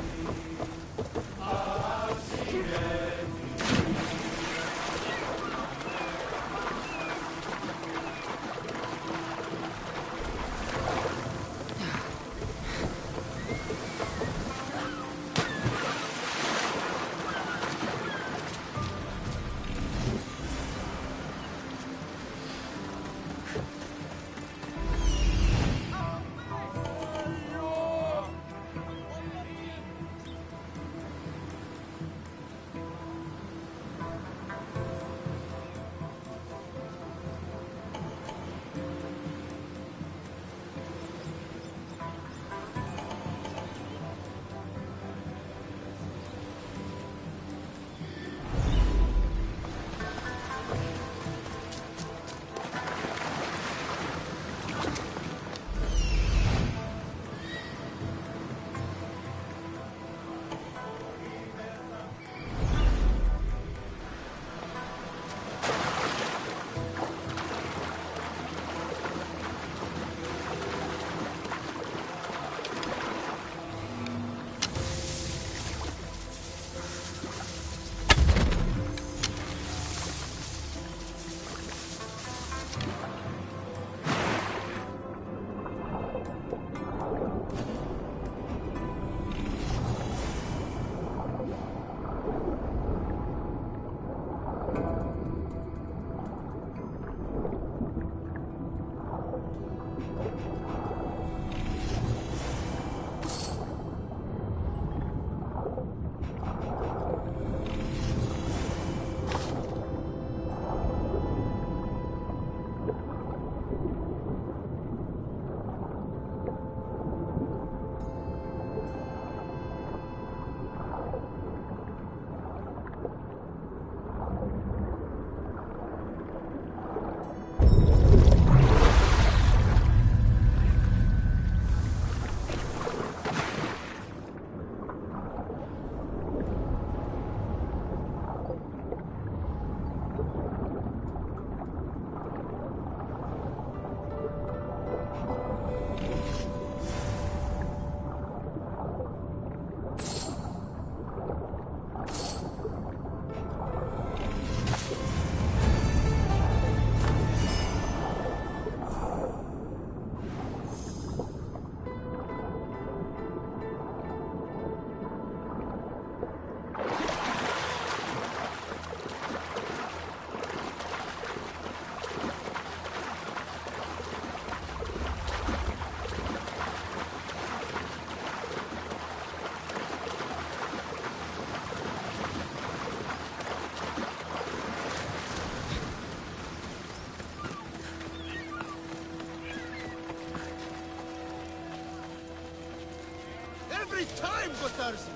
Speaker 8: Every time, Catharsis!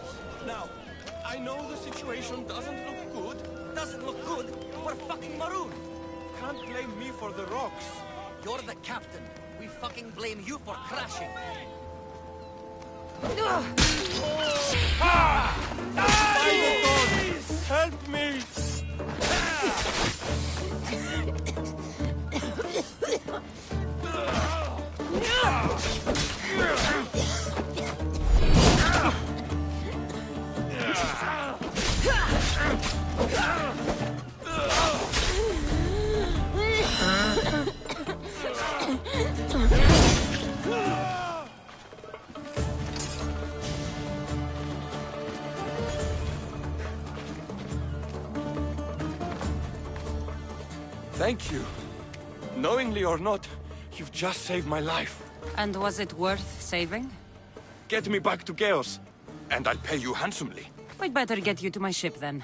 Speaker 8: Now, I know the situation doesn't look good.
Speaker 17: Doesn't look good? We're fucking marooned.
Speaker 8: Can't blame me for the rocks.
Speaker 17: You're the captain. We fucking blame you for crashing.
Speaker 8: Help me! Thank you. Knowingly or not, you've just saved my life.
Speaker 3: And was it worth saving?
Speaker 8: Get me back to Chaos, and I'll pay you handsomely.
Speaker 3: We'd better get you to my ship then.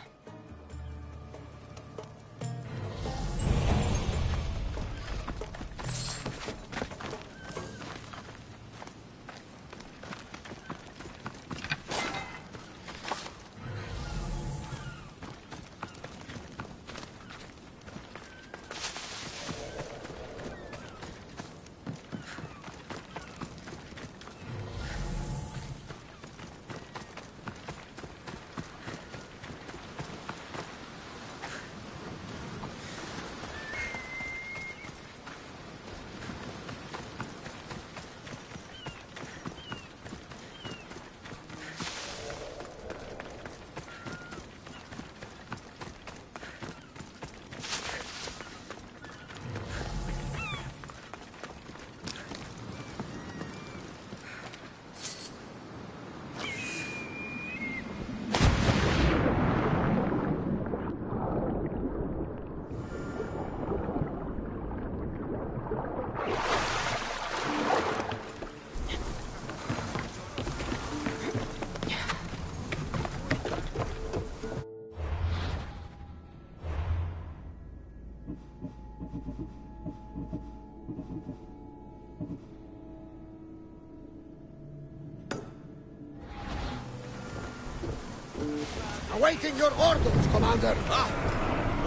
Speaker 20: Awaiting your orders, Commander.
Speaker 8: Ah!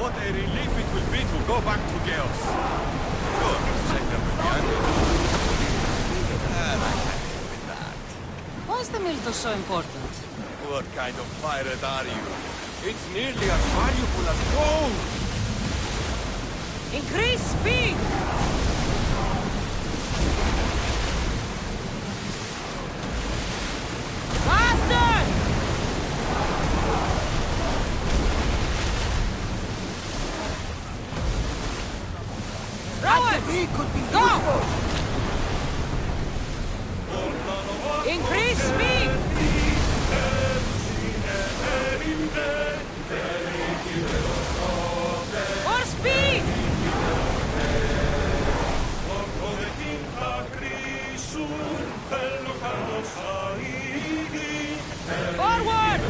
Speaker 8: What a relief it will be to go back to Chaos. Sure, take them with the angle. I can live with that.
Speaker 3: Why is the Miltos so important?
Speaker 8: What kind of pirate are you? It's nearly as valuable as gold!
Speaker 3: Increase speed! Faster! Go! Increase speed! More speed! Forward!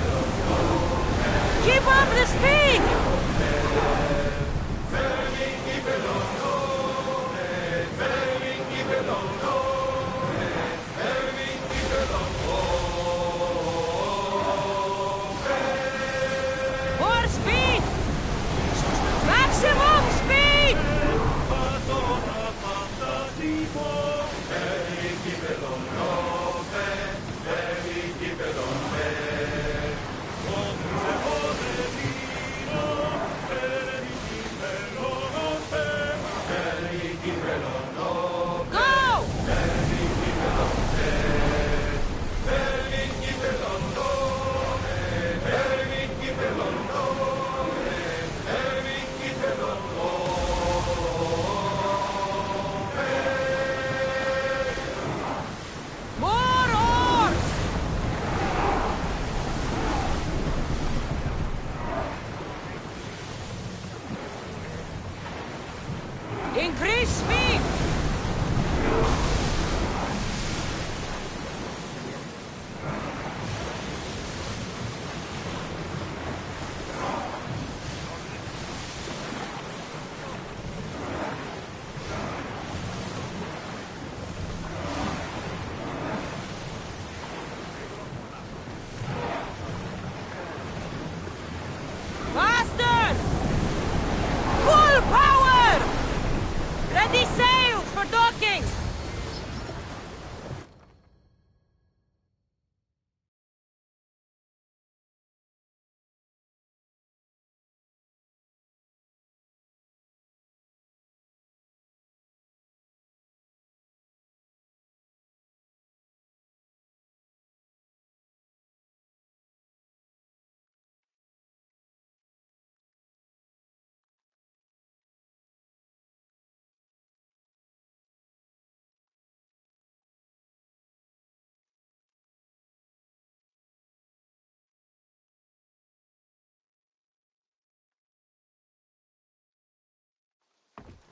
Speaker 3: Keep up the speed!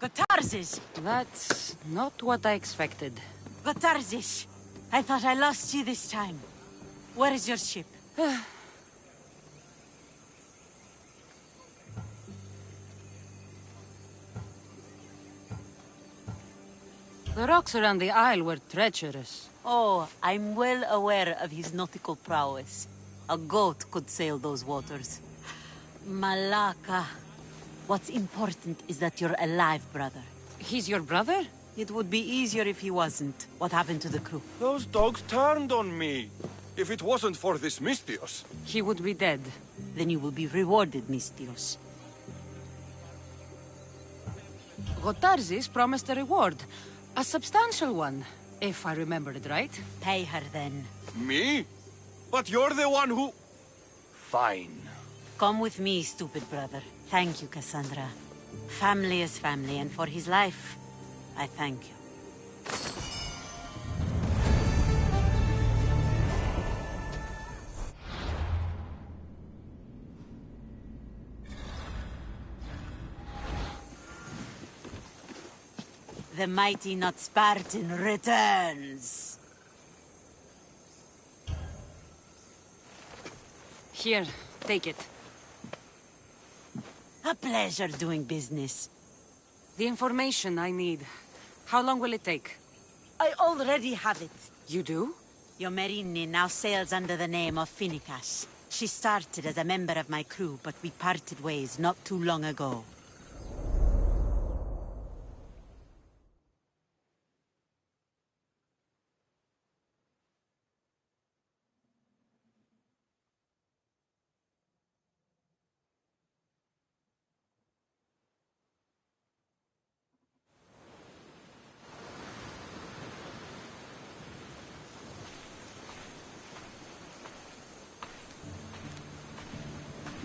Speaker 18: Gotarzes!
Speaker 3: That's not what I expected.
Speaker 18: Gotarzes! I thought I lost you this time. Where is your ship?
Speaker 3: The rocks around the isle were treacherous.
Speaker 18: Oh, I'm well aware of his nautical prowess. A goat could sail those waters. Malaka. What's important is that you're alive, brother.
Speaker 3: He's your brother?
Speaker 18: It would be easier if he wasn't. What happened to the crew?
Speaker 17: Those dogs turned on me. If it wasn't for this Mystios...
Speaker 3: He would be dead.
Speaker 18: Then you will be rewarded, Mystios.
Speaker 3: Gotarzes promised a reward. A substantial one, if I remember it right.
Speaker 18: Pay her then.
Speaker 17: Me? But you're the one who... Fine.
Speaker 18: Come with me, stupid brother. Thank you, Cassandra. Family is family, and for his life, I thank you. The mighty not Spartan returns!
Speaker 3: Here, take it.
Speaker 18: A pleasure doing business.
Speaker 3: The information I need. How long will it take?
Speaker 18: I already have it.
Speaker 3: You do?
Speaker 18: Yomerini now sails under the name of Finicas. She started as a member of my crew, but we parted ways not too long ago.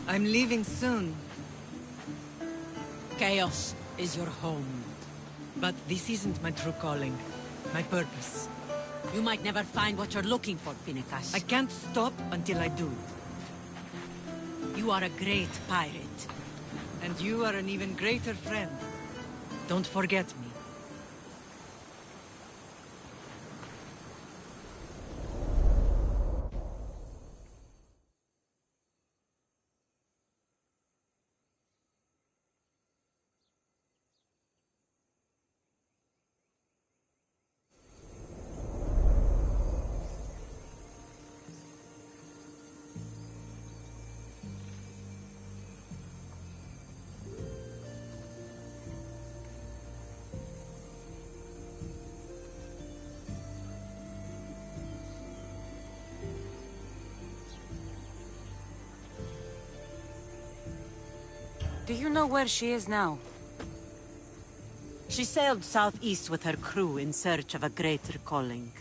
Speaker 21: I'm leaving soon.
Speaker 18: Chaos is your home.
Speaker 21: But this isn't my true calling. My purpose.
Speaker 18: You might never find what you're looking for, Finicas.
Speaker 21: I can't stop until I do.
Speaker 18: You are a great pirate.
Speaker 21: And you are an even greater friend. Don't forget me.
Speaker 3: Do you know where she is now?
Speaker 18: She sailed southeast with her crew in search of a greater calling.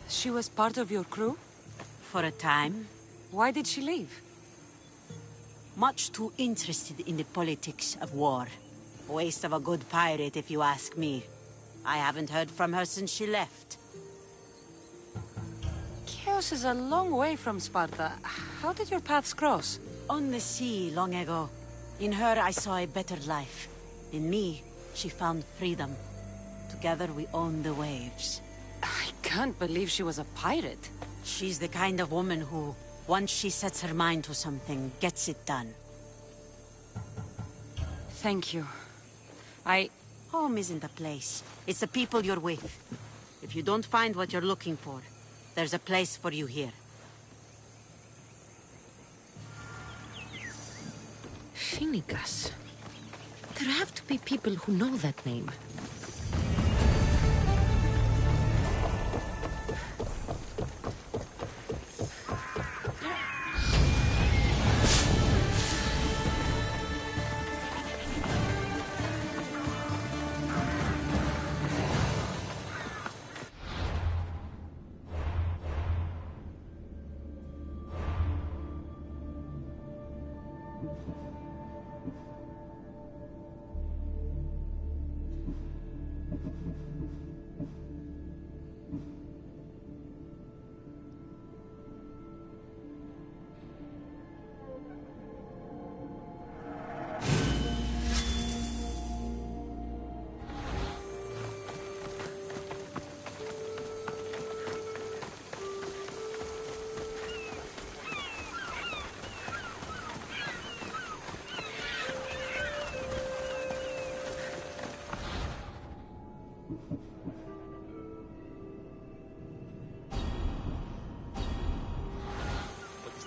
Speaker 3: She was part of your crew?
Speaker 18: For a time.
Speaker 3: Why did she leave?
Speaker 18: Much too interested in the politics of war. Waste of a good pirate, if you ask me. I haven't heard from her since she left.
Speaker 3: Chaos is a long way from Sparta. How did your paths cross?
Speaker 18: On the sea, long ago. In her, I saw a better life. In me, she found freedom. Together, we own the waves.
Speaker 3: I can't believe she was a pirate.
Speaker 18: She's the kind of woman who, once she sets her mind to something, gets it done.
Speaker 3: Thank you.
Speaker 18: Home isn't a place. It's the people you're with. If you don't find what you're looking for, there's a place for you here.
Speaker 3: Finicas. There have to be people who know that name.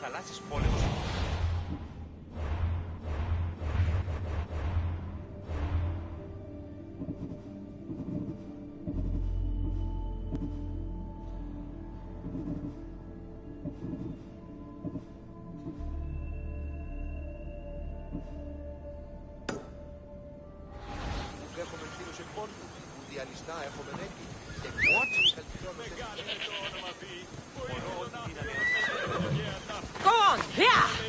Speaker 14: θαλάσσης πόλεμος. Έχουμε φίλους εμπόριου, που διαλυστά έχουμε νέκη. Και
Speaker 3: Go on, yeah!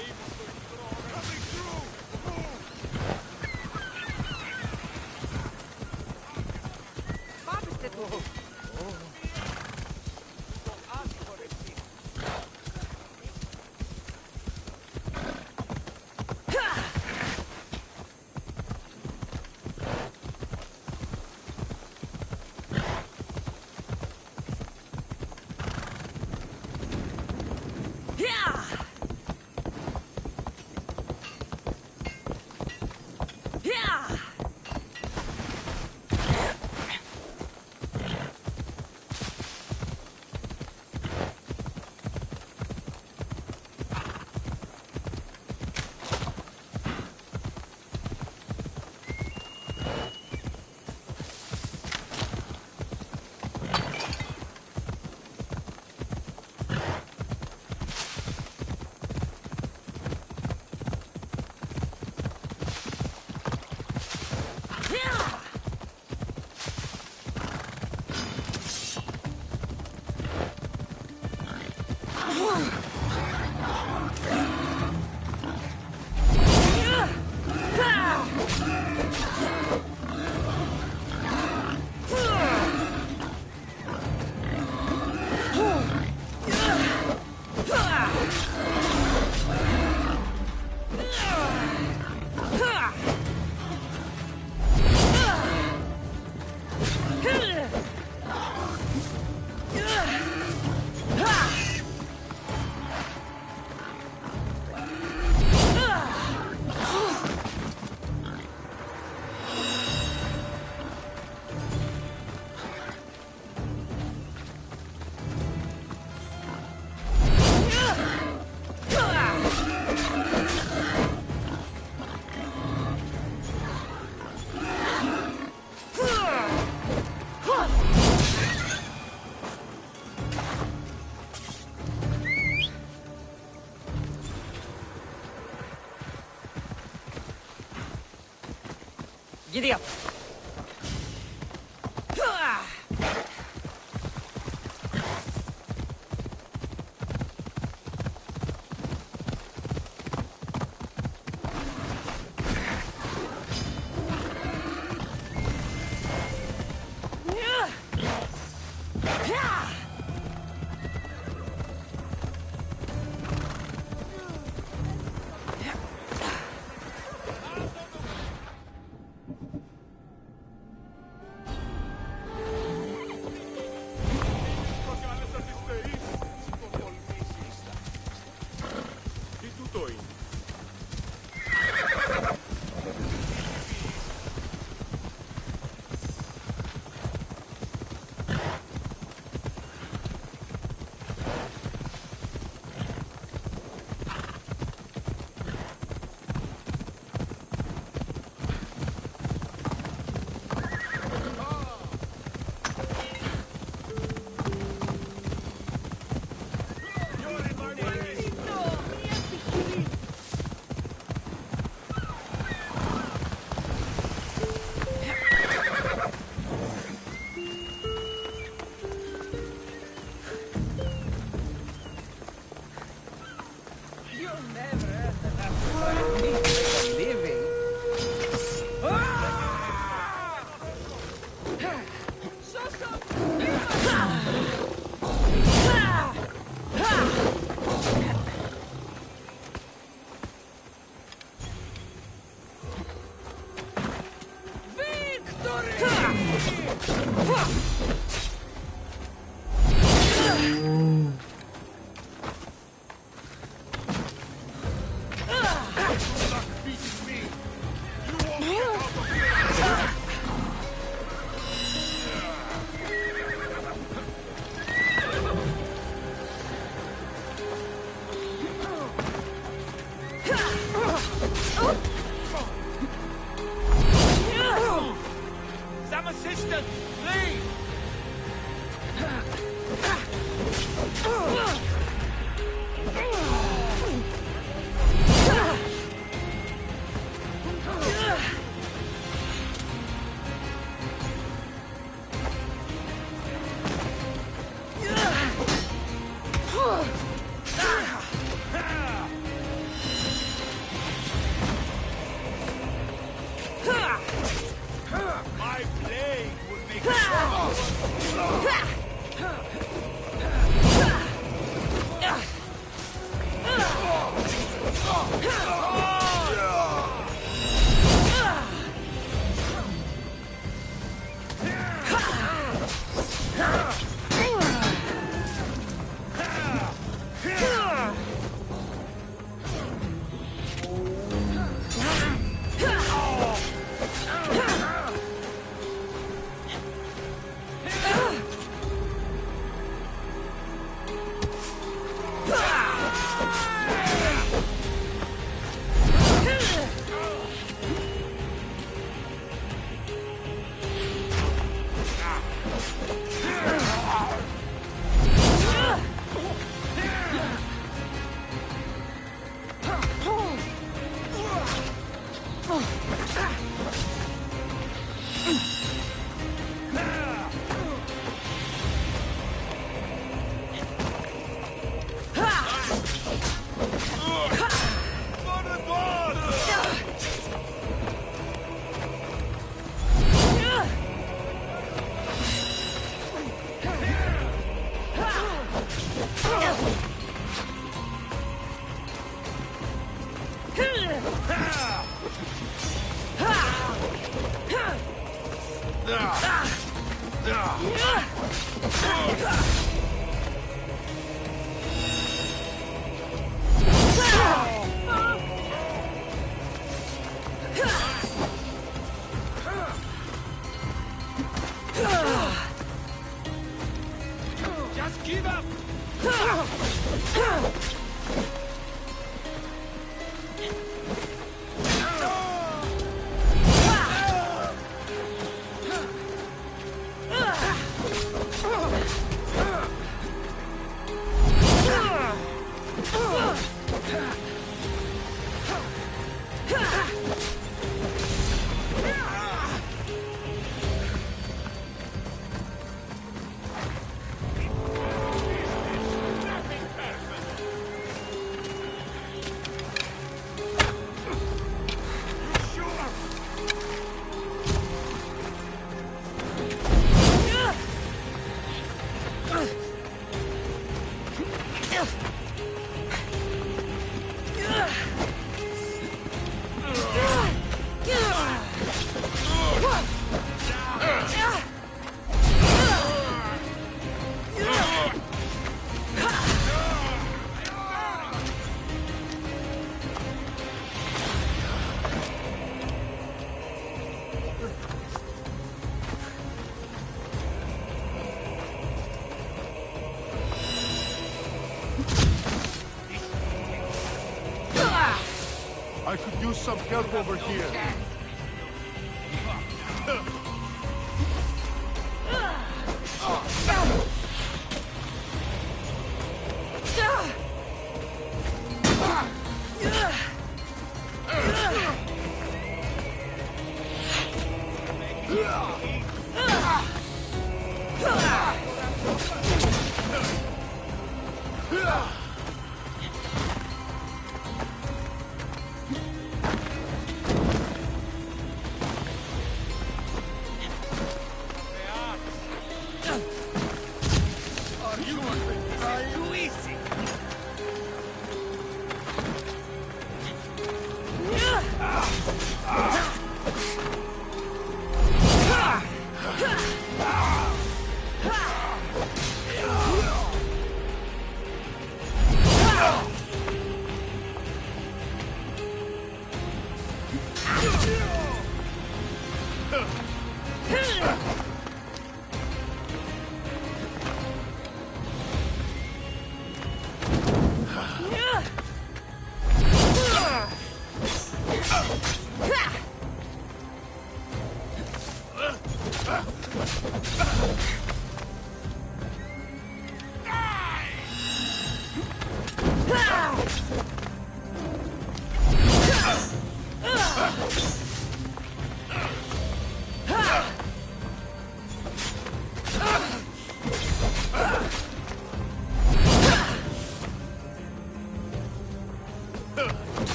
Speaker 3: Giddy up.
Speaker 10: I could use some help over here.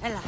Speaker 18: Ella.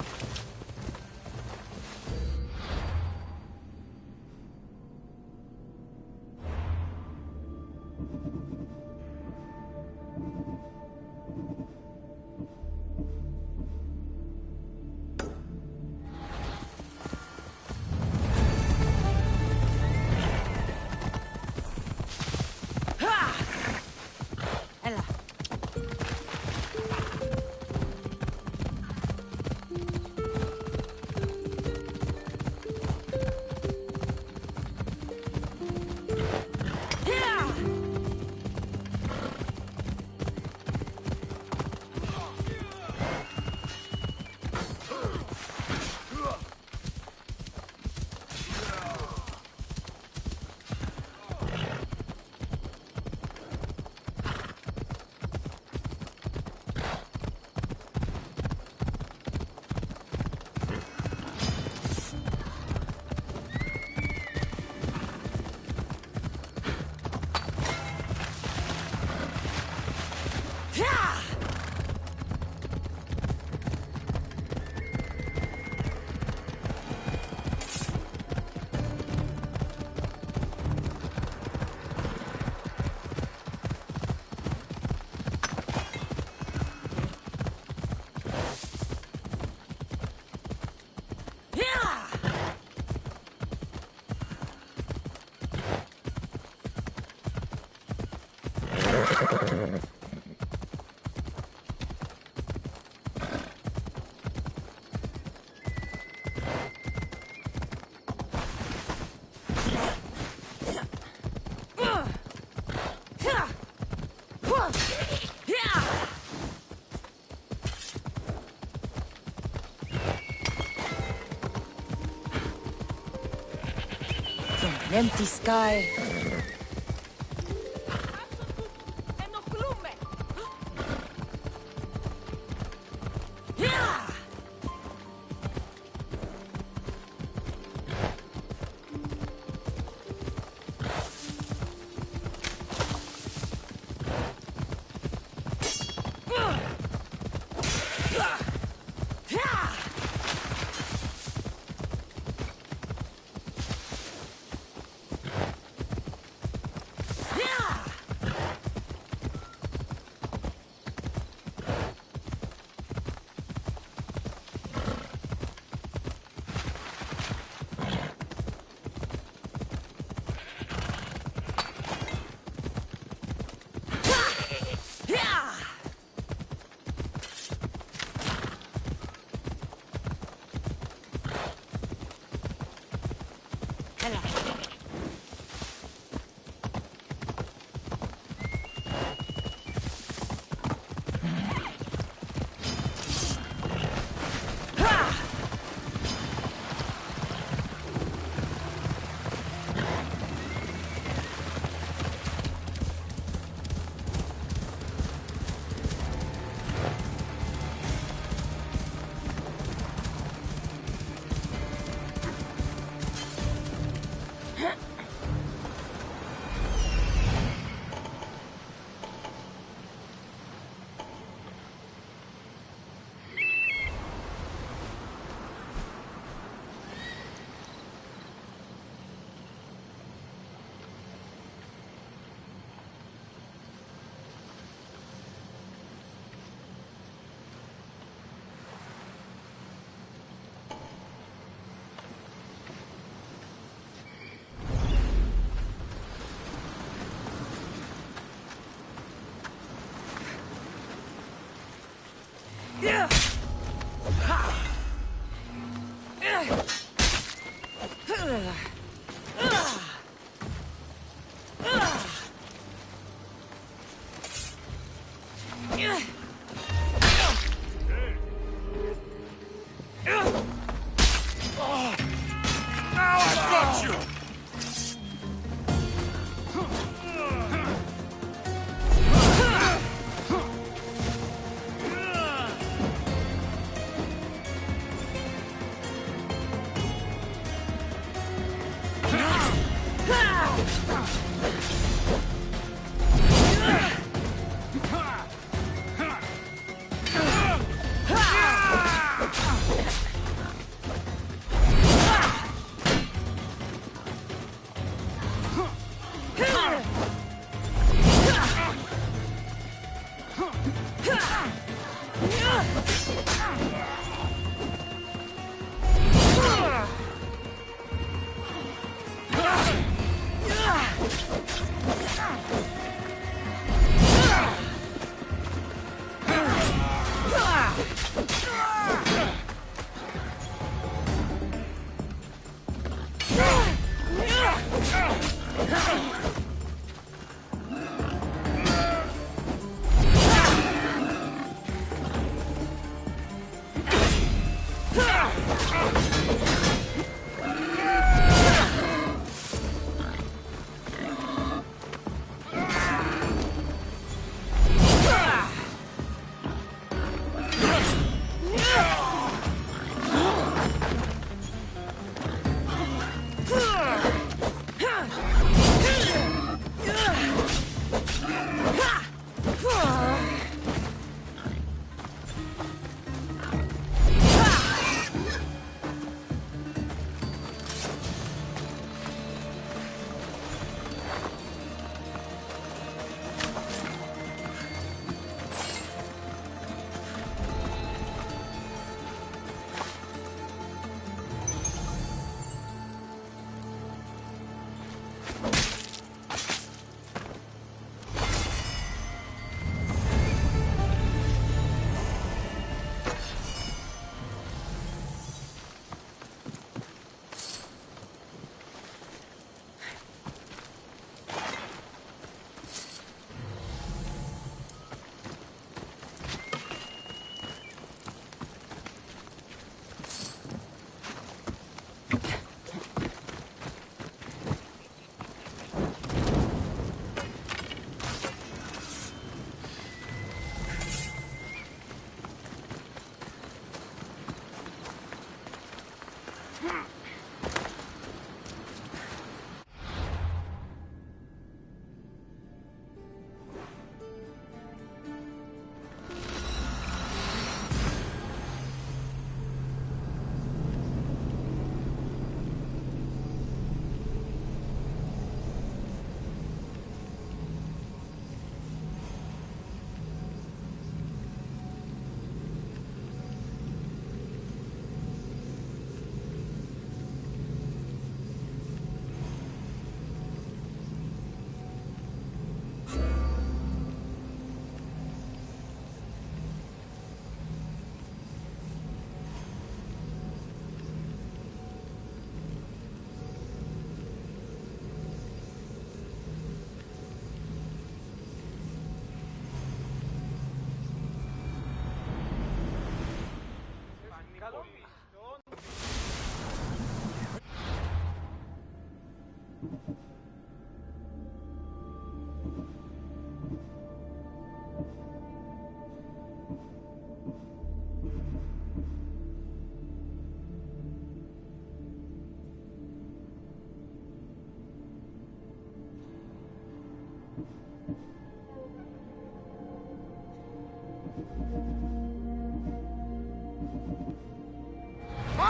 Speaker 3: An empty sky.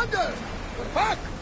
Speaker 20: Commander! We're back!